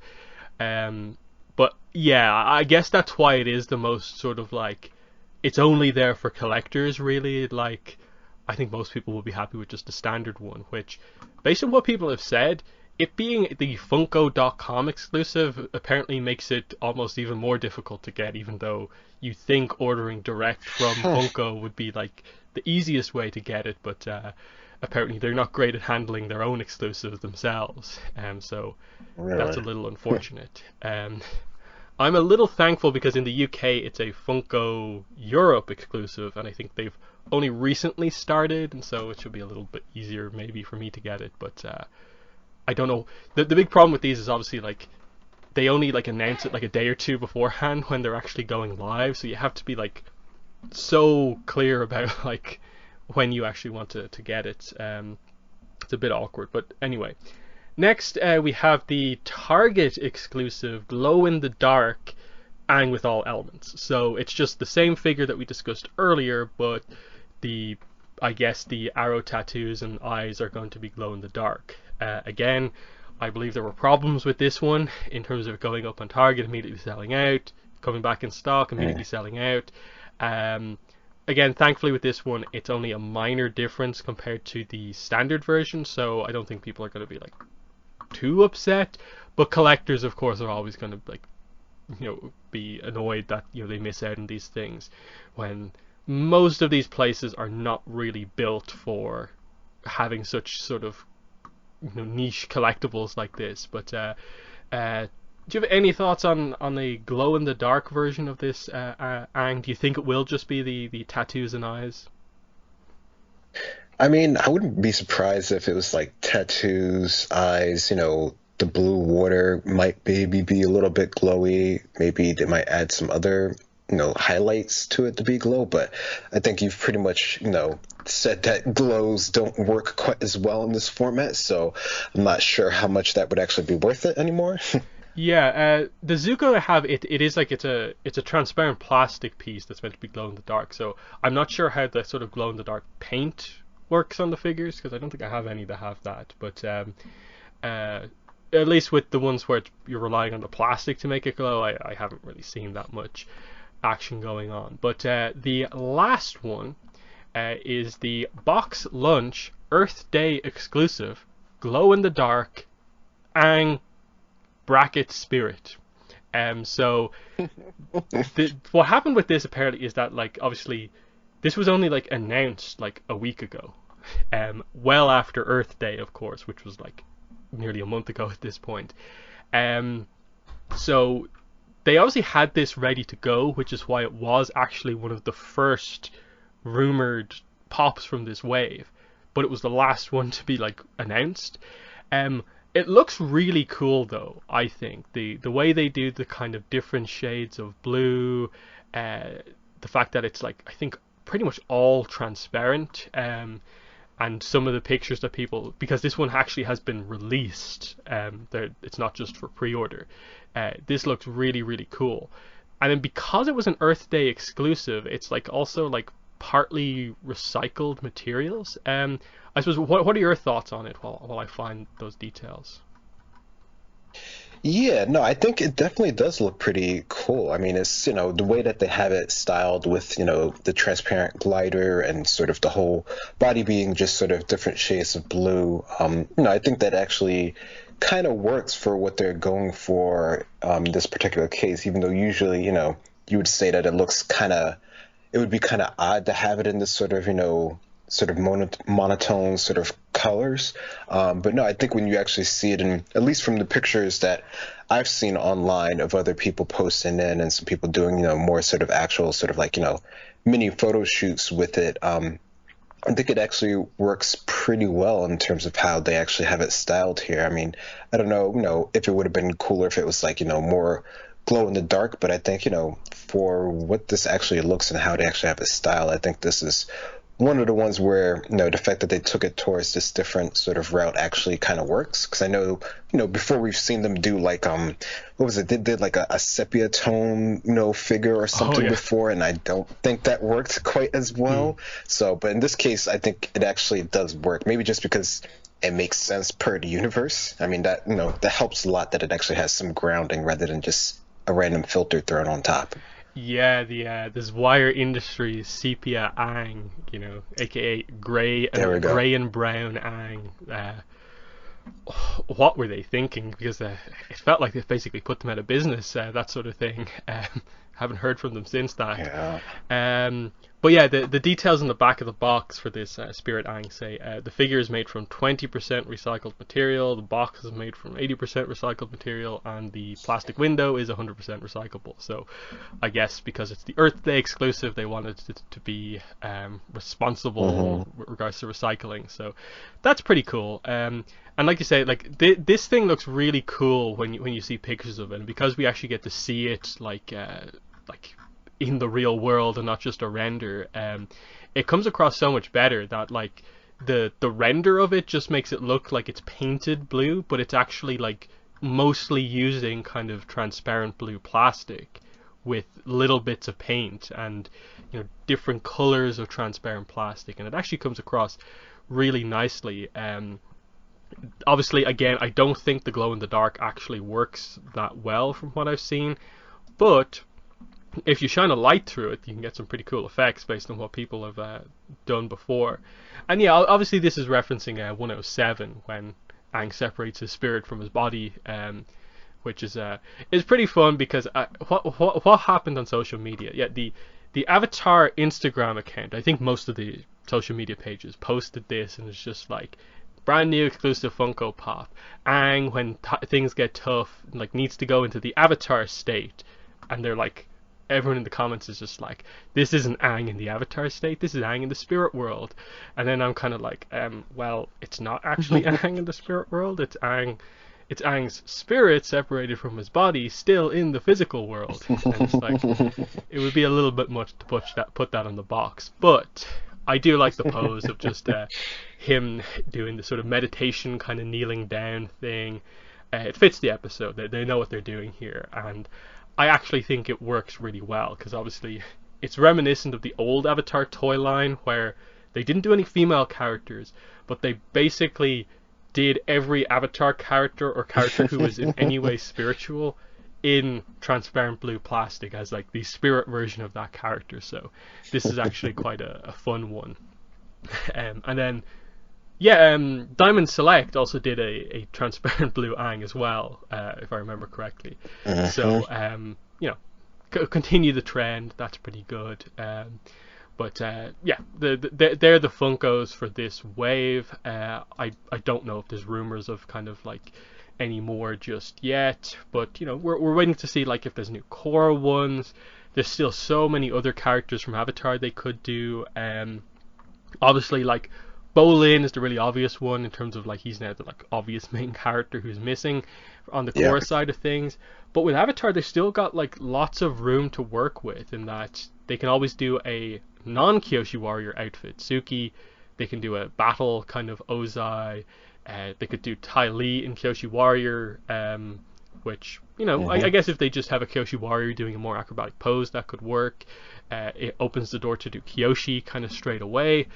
But yeah, I guess that's why it is the most sort of like, it's only there for collectors really. Like, I think most people will be happy with just the standard one, which, based on what people have said, it being the Funko.com exclusive apparently makes it almost even more difficult to get, even though you think ordering direct from Funko would be like the easiest way to get it. But apparently they're not great at handling their own exclusives themselves, so that's a little unfortunate. I'm a little thankful because in the UK it's a Funko Europe exclusive, and I think they've only recently started, and so it should be a little bit easier maybe for me to get it. But I don't know. The big problem with these is obviously like they only like announce it like a day or two beforehand when they're actually going live, so you have to be like so clear about like when you actually want to get it. It's a bit awkward, but anyway. Next, we have the Target exclusive Glow in the Dark Aang with all elements. So it's just the same figure that we discussed earlier, but I guess the arrow tattoos and eyes are going to be glow in the dark. Again, I believe there were problems with this one in terms of going up on Target, immediately selling out, coming back in stock, immediately selling out. Again, thankfully with this one, it's only a minor difference compared to the standard version, so I don't think people are going to be like too upset. But collectors, of course, are always going to like, be annoyed that they miss out on these things when most of these places are not really built for having such sort of niche collectibles like this. But do you have any thoughts on the glow in the dark version of this Aang? Do you think it will just be the tattoos and eyes? I mean, I wouldn't be surprised if it was like tattoos, eyes, the blue water might maybe be a little bit glowy. Maybe they might add some other, highlights to it to be glow, but I think you've pretty much, said that glows don't work quite as well in this format, so I'm not sure how much that would actually be worth it anymore. Yeah, the Zuko I have, it is like it's a transparent plastic piece that's meant to be glow in the dark. So I'm not sure how the sort of glow in the dark paint works on the figures, because I don't think I have any that have that. But at least with the ones where you're relying on the plastic to make it glow, I haven't really seen that much action going on. But the last one is the Box Lunch Earth Day exclusive glow in the dark Aang bracket spirit. So what happened with this apparently is that, like, obviously this was only like announced like a week ago, well after Earth Day, of course, which was like nearly a month ago at this point. So they obviously had this ready to go, which is why it was actually one of the first rumored pops from this wave, but it was the last one to be like announced. It looks really cool though, I think. The way they do the kind of different shades of blue, the fact that it's like, I think pretty much all transparent, and some of the pictures that people, because this one actually has been released, it's not just for pre-order. This looks really, really cool. And then because it was an Earth Day exclusive, it's like also like partly recycled materials. I suppose, what are your thoughts on it while I find those details? Yeah, no, I think it definitely does look pretty cool. I mean, it's, the way that they have it styled with, the transparent glider and sort of the whole body being just sort of different shades of blue. I think that actually kind of works for what they're going for, this particular case, even though usually, you would say that it would be kind of odd to have it in this sort of, sort of monotone sort of colors. But no, I think when you actually see it, and at least from the pictures that I've seen online of other people posting in and some people doing, more sort of actual sort of like, mini photo shoots with it, I think it actually works pretty well in terms of how they actually have it styled here. I mean, I don't know, if it would have been cooler if it was like, more glow in the dark, but I think, for what this actually looks and how they actually have it styled, I think this is one of the ones where, the fact that they took it towards this different sort of route actually kind of works. Because I know, before we've seen them do like, what was it? They did like a sepia tone, figure or something before, and I don't think that worked quite as well. So, but in this case, I think it actually does work. Maybe just because it makes sense per the universe. I mean, that, that helps a lot that it actually has some grounding rather than just a random filter thrown on top. Yeah, this Wire Industries sepia Aang, aka gray and brown Aang. What were they thinking? Because it felt like they basically put them out of business, that sort of thing. Haven't heard from them since that. Yeah. But yeah, the details in the back of the box for this Spirit Aang say the figure is made from 20% recycled material, the box is made from 80% recycled material, and the plastic window is 100% recyclable. So I guess because it's the Earth Day exclusive, they wanted it to be responsible with regards to recycling. So that's pretty cool. And like you say, like this thing looks really cool when you see pictures of it, and because we actually get to see it like in the real world and not just a render, it comes across so much better that like the render of it just makes it look like it's painted blue, but it's actually like mostly using kind of transparent blue plastic with little bits of paint and different colors of transparent plastic, and it actually comes across really nicely. Obviously, again, I don't think the glow in the dark actually works that well from what I've seen, but if you shine a light through it, you can get some pretty cool effects based on what people have done before. And yeah, obviously this is referencing 107 when Aang separates his spirit from his body, which is pretty fun because what happened on social media? Yeah, the Avatar Instagram account, I think most of the social media pages posted this, and it's just like brand new exclusive Funko Pop. Aang, when things get tough, like needs to go into the Avatar state, and they're like, everyone in the comments is just like, this isn't Aang in the Avatar state, this is Aang in the spirit world. And then I'm kind of like, well, it's not actually Aang in the spirit world, it's Aang it's Aang's spirit separated from his body, still in the physical world. And it's like, it would be a little bit much to put that on the box. But I do like the pose of just him doing the sort of meditation kind of kneeling down thing. It fits the episode. They know what they're doing here, and I actually think it works really well, because obviously it's reminiscent of the old Avatar toy line where they didn't do any female characters, but they basically did every Avatar character or character who was in any way spiritual in transparent blue plastic as like the spirit version of that character. So this is actually quite a fun one. And then Diamond Select also did a transparent blue Aang as well, if I remember correctly. So continue the trend. That's pretty good. But they're the Funkos for this wave. I don't know if there's rumors of kind of like any more just yet, but we're waiting to see like if there's new core ones. There's still so many other characters from Avatar they could do. Obviously, like Bolin is the really obvious one in terms of like he's now the like obvious main character who's missing on the core side of things. But with Avatar, they still got like lots of room to work with in that they can always do a non-Kyoshi warrior outfit. Suki, they can do a battle kind of Ozai. They could do Ty Lee in Kyoshi warrior, which I guess if they just have a Kyoshi warrior doing a more acrobatic pose, that could work. It opens the door to do Kyoshi kind of straight away.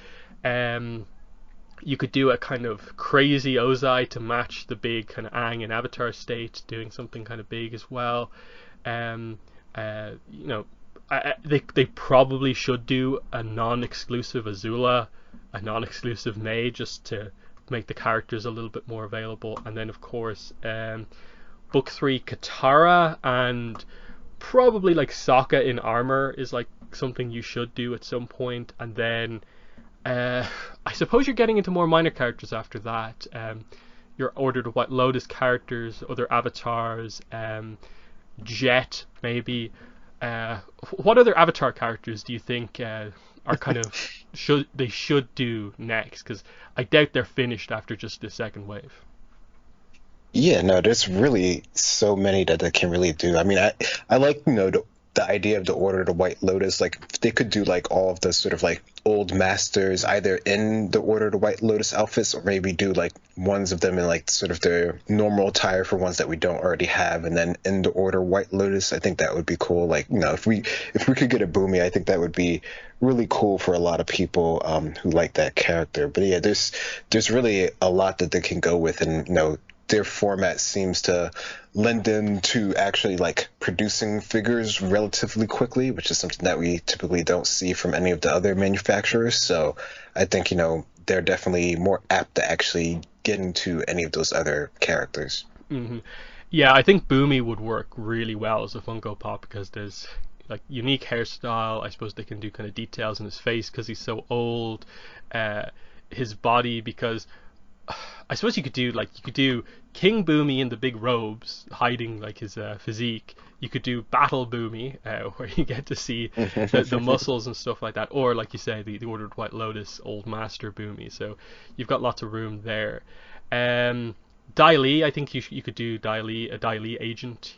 You could do a kind of crazy Ozai to match the big kind of Aang and Avatar state, doing something kind of big as well. They probably should do a non-exclusive Azula, a non-exclusive May, just to make the characters a little bit more available. And then of course book 3 Katara, and probably like Sokka in armor is like something you should do at some point. And then I suppose you're getting into more minor characters after that. Your Order to White Lotus characters, other avatars, Jet maybe. What other Avatar characters do you think are kind of should do next? Because I doubt they're finished after just the second wave. Yeah, no, there's really so many that they can really do. I mean, I like the idea of the Order of the White Lotus. Like they could do like all of the sort of like old masters either in the Order of the White Lotus outfits, or maybe do like ones of them in like sort of their normal attire for ones that we don't already have, and then in the Order White Lotus. I think that would be cool. Like if we could get a Boomy, I think that would be really cool for a lot of people who like that character. But yeah, there's really a lot that they can go with, and their format seems to lend them to actually like producing figures relatively quickly, which is something that we typically don't see from any of the other manufacturers. So I think they're definitely more apt to actually get into any of those other characters. Mm-hmm. Yeah, I think Boomy would work really well as a Funko Pop, because there's like unique hairstyle. I suppose they can do kind of details in his face because he's so old. His body, because I suppose you could do King Boomy in the big robes hiding like his physique. You could do Battle Boomy, where you get to see the muscles and stuff like that, or like you say, the Order of White Lotus Old Master Boomy. So you've got lots of room there. Dai Li, I think you could do a Dai Li agent,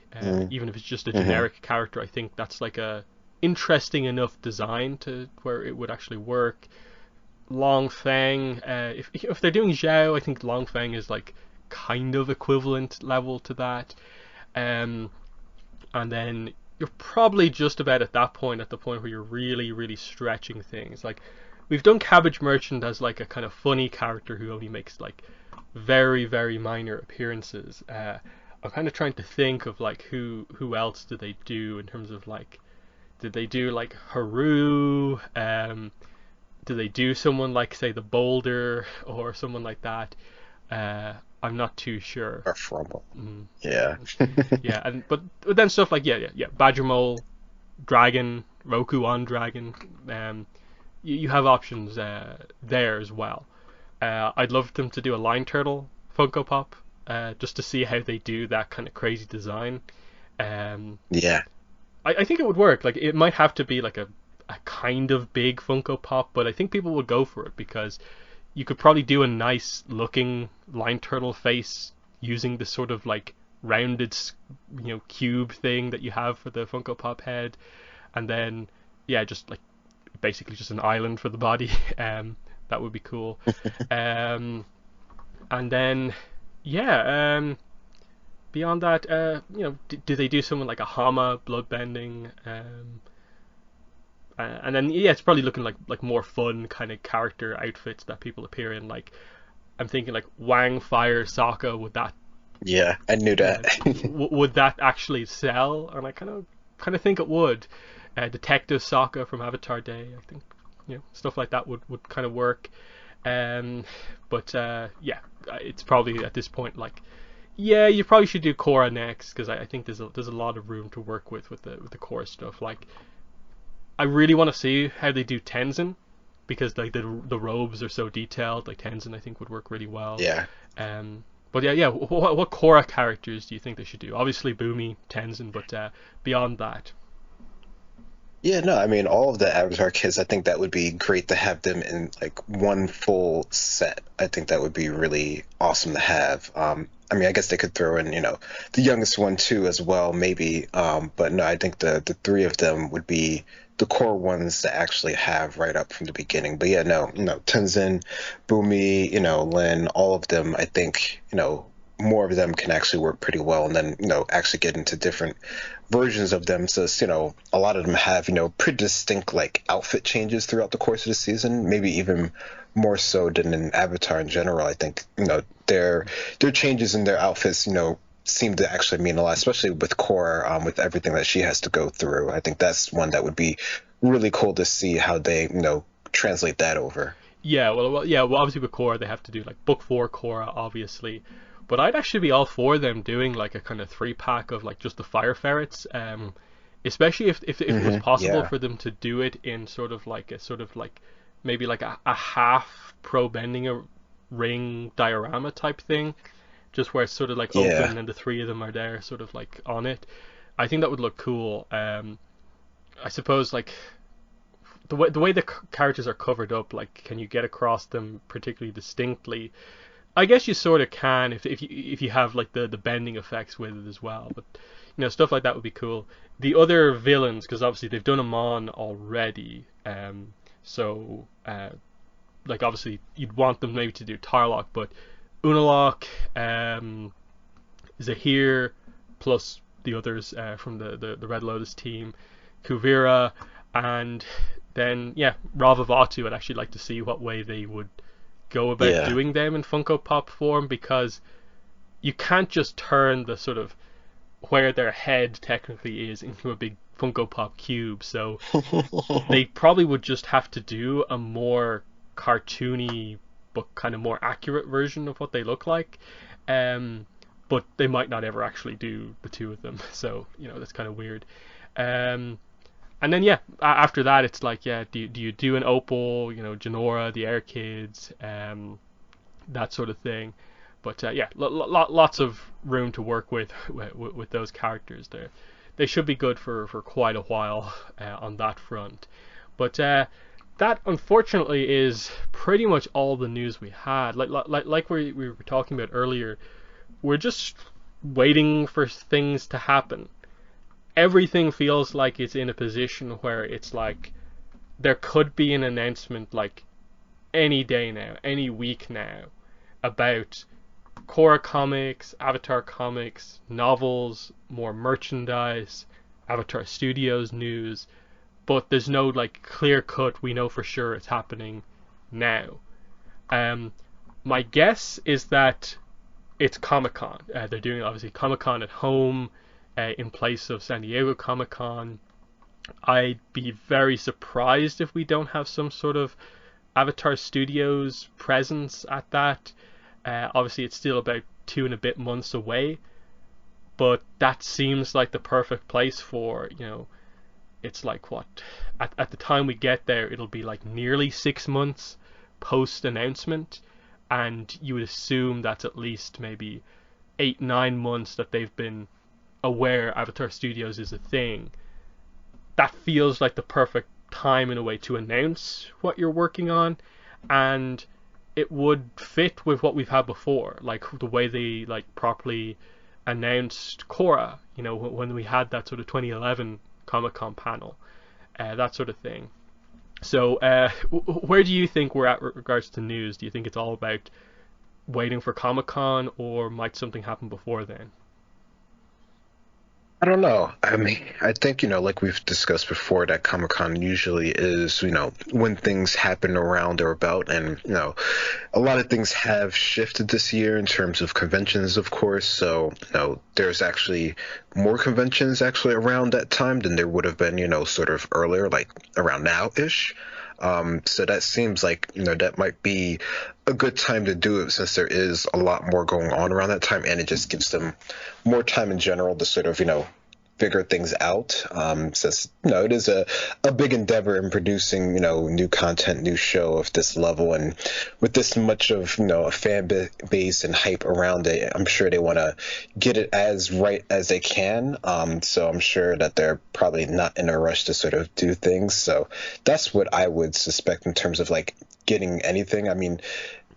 even if it's just a generic character. I think that's like a interesting enough design to where it would actually work. Long Feng, if they're doing Zhao, I think Long Feng is like kind of equivalent level to that. And then you're probably just about at the point where you're really, really stretching things. Like we've done Cabbage Merchant as like a kind of funny character who only makes like very, very minor appearances. I'm kind of trying to think of like who else did they do in terms of like, did they do like Haru? Do they do someone like, say, the Boulder or someone like that? I'm not too sure. Or Frumble. Yeah. Yeah, but then stuff like Badger Mole, Dragon, Roku on Dragon. You have options there as well. I'd love them to do a Line Turtle Funko Pop, just to see how they do that kind of crazy design. Yeah. I think it would work. Like it might have to be like a kind of big Funko Pop, but I think people would go for it because you could probably do a nice looking Line Turtle face using the sort of like rounded, cube thing that you have for the Funko Pop head, and then yeah, just like basically just an island for the body. That would be cool. And then yeah, beyond that, do they do something like a Hama bloodbending? And then yeah, it's probably looking like more fun kind of character outfits that people appear in. Like I'm thinking like Wang Fire Sokka. Would that Yeah, I knew that. would that actually sell? And I kind of think it would. Detective Sokka from Avatar Day. I think stuff like that would kind of work. But yeah, it's probably at this point like, yeah, you probably should do Korra next, because I think there's a lot of room to work with the Korra stuff. Like, I really want to see how they do Tenzin, because like the robes are so detailed. Like Tenzin, I think would work really well. Yeah. But yeah. What Korra characters do you think they should do? Obviously, Boomy, Tenzin, but beyond that. Yeah, no, I mean, all of the Avatar kids, I think that would be great to have them in like one full set. I think that would be really awesome to have. I mean, I guess they could throw in, the youngest one too as well, maybe. But no, I think the three of them would be the core ones to actually have right up from the beginning. But yeah, no, Tenzin, Bumi, Lin, all of them, I think, more of them can actually work pretty well, and then actually get into different versions of them. So a lot of them have pretty distinct like outfit changes throughout the course of the season, maybe even more so than in Avatar in general. I think their changes in their outfits seem to actually mean a lot, especially with Korra, with everything that she has to go through. I think that's one that would be really cool to see how they translate that over. Yeah, well, obviously with Korra they have to do like book 4 Korra, obviously. But I'd actually be all for them doing like a kind of 3-pack of like just the fire ferrets, especially if it was possible for them to do it in sort of like maybe like a half pro bending a ring diorama type thing, just where it's sort of like open and the three of them are there sort of like on it. I think that would look cool. I suppose like the way the characters are covered up, like can you get across them particularly distinctly? I guess you sort of can if you have like the bending effects with it as well, but stuff like that would be cool. The other villains, because obviously they've done Amon already, so like obviously you'd want them maybe to do Tarlok, but Unalaq, Zahir, plus the others from the Red Lotus team, Kuvira, and then yeah, Ravavatu. I'd actually like to see what way they would go about doing them in Funko Pop form, because you can't just turn the sort of where their head technically is into a big Funko Pop cube, so they probably would just have to do a more cartoony but kind of more accurate version of what they look like, but they might not ever actually do the two of them, so that's kind of weird. And then yeah, after that it's like, yeah, do you do an Opal, Janora, the Air Kids, that sort of thing. But yeah, lots of room to work with those characters there. They should be good for quite a while on that front. But that unfortunately is pretty much all the news we had. Like we were talking about earlier, we're just waiting for things to happen. Everything feels like it's in a position where it's like there could be an announcement like any day now, any week now, about Korra comics, Avatar comics, novels, more merchandise, Avatar Studios news, but there's no like clear cut, we know for sure it's happening now. My guess is that it's Comic-Con. They're doing obviously Comic-Con at home, in place of San Diego Comic-Con. I'd be very surprised if we don't have some sort of Avatar Studios presence at that. Obviously it's still about 2 and a bit months away, but that seems like the perfect place for, it's like what, at the time we get there it'll be like nearly 6 months post announcement, and you would assume that's at least maybe 8-9 months that they've been aware Avatar Studios is a thing. That feels like the perfect time in a way to announce what you're working on, and it would fit with what we've had before, like the way they like properly announced Korra, you know, when we had that sort of 2011 Comic-Con panel, that sort of thing. So, where do you think we're at with regards to news? Do you think it's all about waiting for Comic-Con, or might something happen before then? I don't know. I mean, I think, like we've discussed before, that Comic-Con usually is, when things happen around or about. And, a lot of things have shifted this year in terms of conventions, of course. So, there's actually more conventions actually around that time than there would have been, sort of earlier, like around now-ish. So that seems like, that might be a good time to do it, since there is a lot more going on around that time, and it just gives them more time in general to sort of, figure things out. Since, it is a big endeavor in producing, new content, new show of this level, and with this much of, a base and hype around it, I'm sure they want to get it as right as they can. So I'm sure that they're probably not in a rush to sort of do things. So that's what I would suspect in terms of like getting anything. I mean,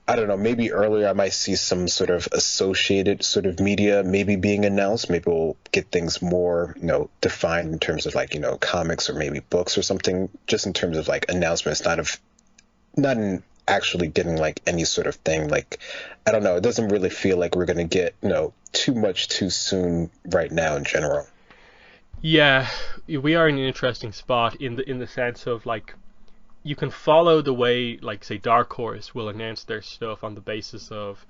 I don't know, maybe earlier I might see some sort of associated sort of media maybe being announced. Maybe we'll get things more, defined in terms of like, comics or maybe books or something, just in terms of like announcements, not in actually getting like any sort of thing. Like, I don't know, it doesn't really feel like we're going to get, too much too soon right now in general. Yeah, we are in an interesting spot in the sense of like you can follow the way, like, say, Dark Horse will announce their stuff on the basis of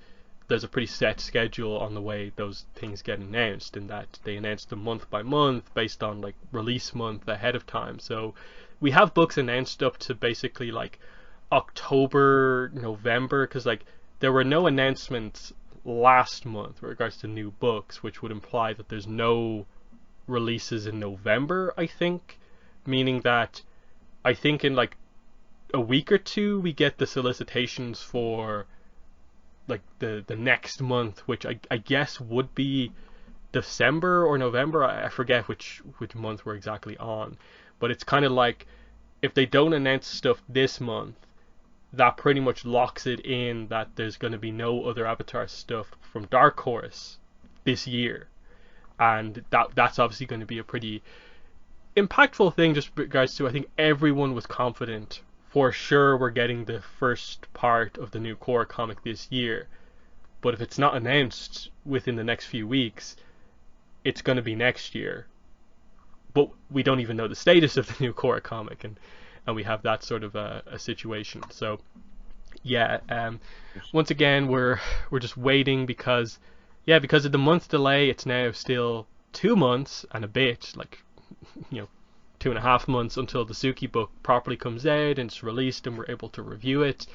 there's a pretty set schedule on the way those things get announced, in that they announce them month by month based on like release month ahead of time. So we have books announced up to basically like October, November, because like there were no announcements last month with regards to new books, which would imply that there's no releases in November, I think, meaning that I think in like a week or two we get the solicitations for like the next month, which I guess would be December or November. I forget which month we're exactly on, but it's kind of like if they don't announce stuff this month, that pretty much locks it in that there's going to be no other Avatar stuff from Dark Horse this year, and that's obviously going to be a pretty impactful thing, just with regards to, I think everyone was confident for sure we're getting the first part of the new Korra comic this year, but if it's not announced within the next few weeks, it's going to be next year. But we don't even know the status of the new Korra comic, and we have that sort of a situation. So yeah, once again we're just waiting because of the month delay. It's now still 2 months and a bit, like, 2.5 months until the Suki book properly comes out and it's released and we're able to review it,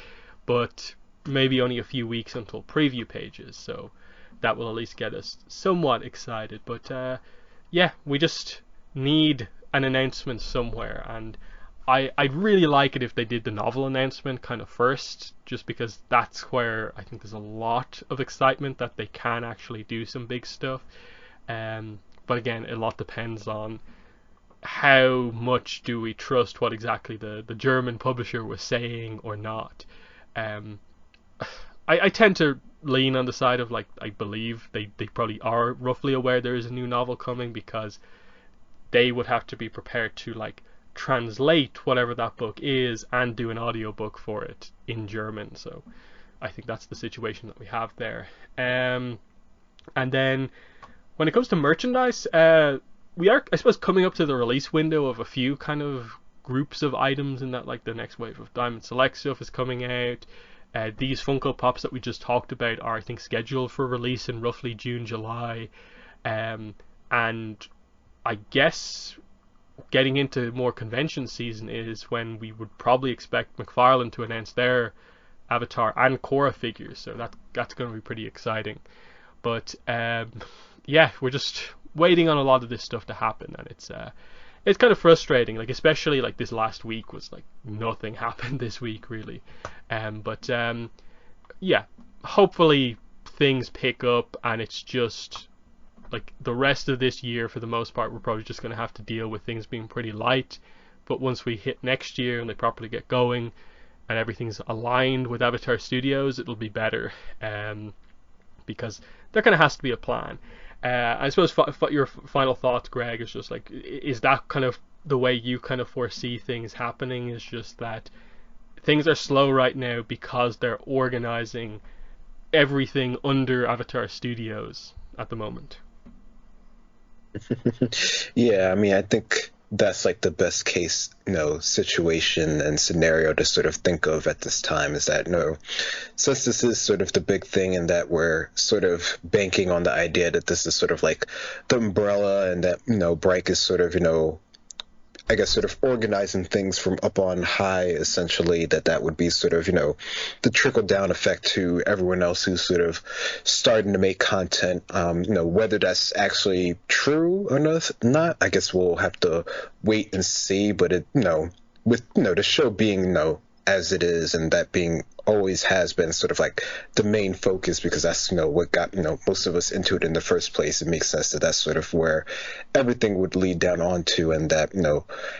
but maybe only a few weeks until preview pages, so that will at least get us somewhat excited. But we just need an announcement somewhere, and I'd really like it if they did the novel announcement kind of first, just because that's where I think there's a lot of excitement that they can actually do some big stuff. But again, a lot depends on how much do we trust what exactly the German publisher was saying or not. I tend to lean on the side of like, I believe they probably are roughly aware there is a new novel coming, because they would have to be prepared to like translate whatever that book is and do an audiobook for it in German. So I think that's the situation that we have there. And then when it comes to merchandise, we are, I suppose, coming up to the release window of a few kind of groups of items, in that like the next wave of Diamond Select stuff is coming out. These Funko Pops that we just talked about are, I think, scheduled for release in roughly June, July. And I guess getting into more convention season is when we would probably expect McFarlane to announce their Avatar and Korra figures. So that's going to be pretty exciting. But we're just waiting on a lot of this stuff to happen, and it's kind of frustrating, like especially like this last week was like nothing happened this week really. But hopefully things pick up, and it's just like the rest of this year for the most part we're probably just going to have to deal with things being pretty light. But once we hit next year and they properly get going, and everything's aligned with Avatar Studios, it'll be better. Because there kind of has to be a plan. I suppose your final thoughts, Greg, is just like, is that kind of the way you kind of foresee things happening? Is just that things are slow right now because they're organizing everything under Avatar Studios at the moment. Yeah, I mean, I think that's like the best case, situation and scenario to sort of think of at this time, is that, since this is sort of the big thing and that we're sort of banking on the idea that this is sort of like the umbrella, and that, Bright is sort of, I guess sort of organizing things from up on high, essentially, that would be sort of, the trickle down effect to everyone else who's sort of starting to make content. Whether that's actually true or not, I guess we'll have to wait and see. But with, the show being, as it is, and that being always has been sort of like the main focus, because that's what got most of us into it in the first place. It makes sense that that's sort of where everything would lead down onto, and that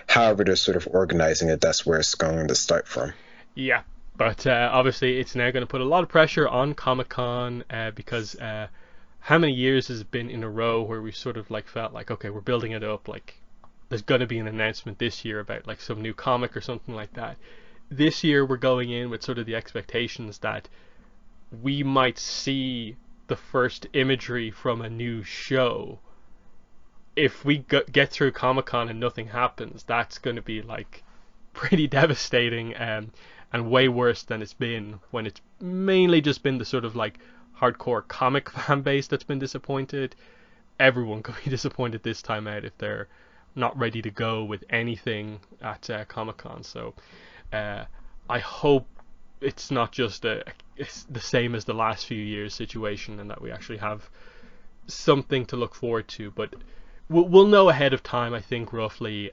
however they're sort of organizing it, that's where it's going to start from. Yeah, but obviously it's now going to put a lot of pressure on Comic-Con, because how many years has it been in a row where we sort of like felt like, okay, we're building it up, like there's going to be an announcement this year about like some new comic or something like that. This year we're going in with sort of the expectations that we might see the first imagery from a new show. If we get through Comic-Con and nothing happens, that's going to be like pretty devastating, and way worse than it's been when it's mainly just been the sort of like hardcore comic fan base that's been disappointed. Everyone could be disappointed this time out if they're not ready to go with anything at Comic-Con. So I hope it's not just it's the same as the last few years situation, and that we actually have something to look forward to. But we'll know ahead of time, I think, roughly,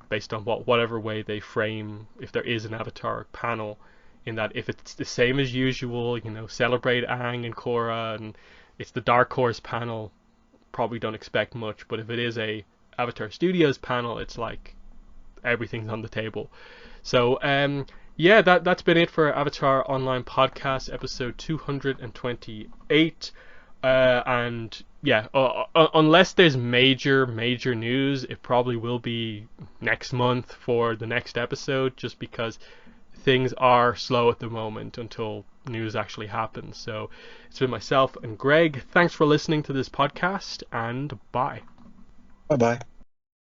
based on whatever way they frame, if there is an Avatar panel, in that if it's the same as usual, celebrate Aang and Korra, and it's the Dark Horse panel, probably don't expect much. But if it is a Avatar Studios panel, it's like everything's on the table. So yeah, that's been it for Avatar Online Podcast episode 228. And yeah, unless there's major news, it probably will be next month for the next episode, just because things are slow at the moment until news actually happens. So it's been myself and Greg. Thanks for listening to this podcast, and bye. Bye-bye.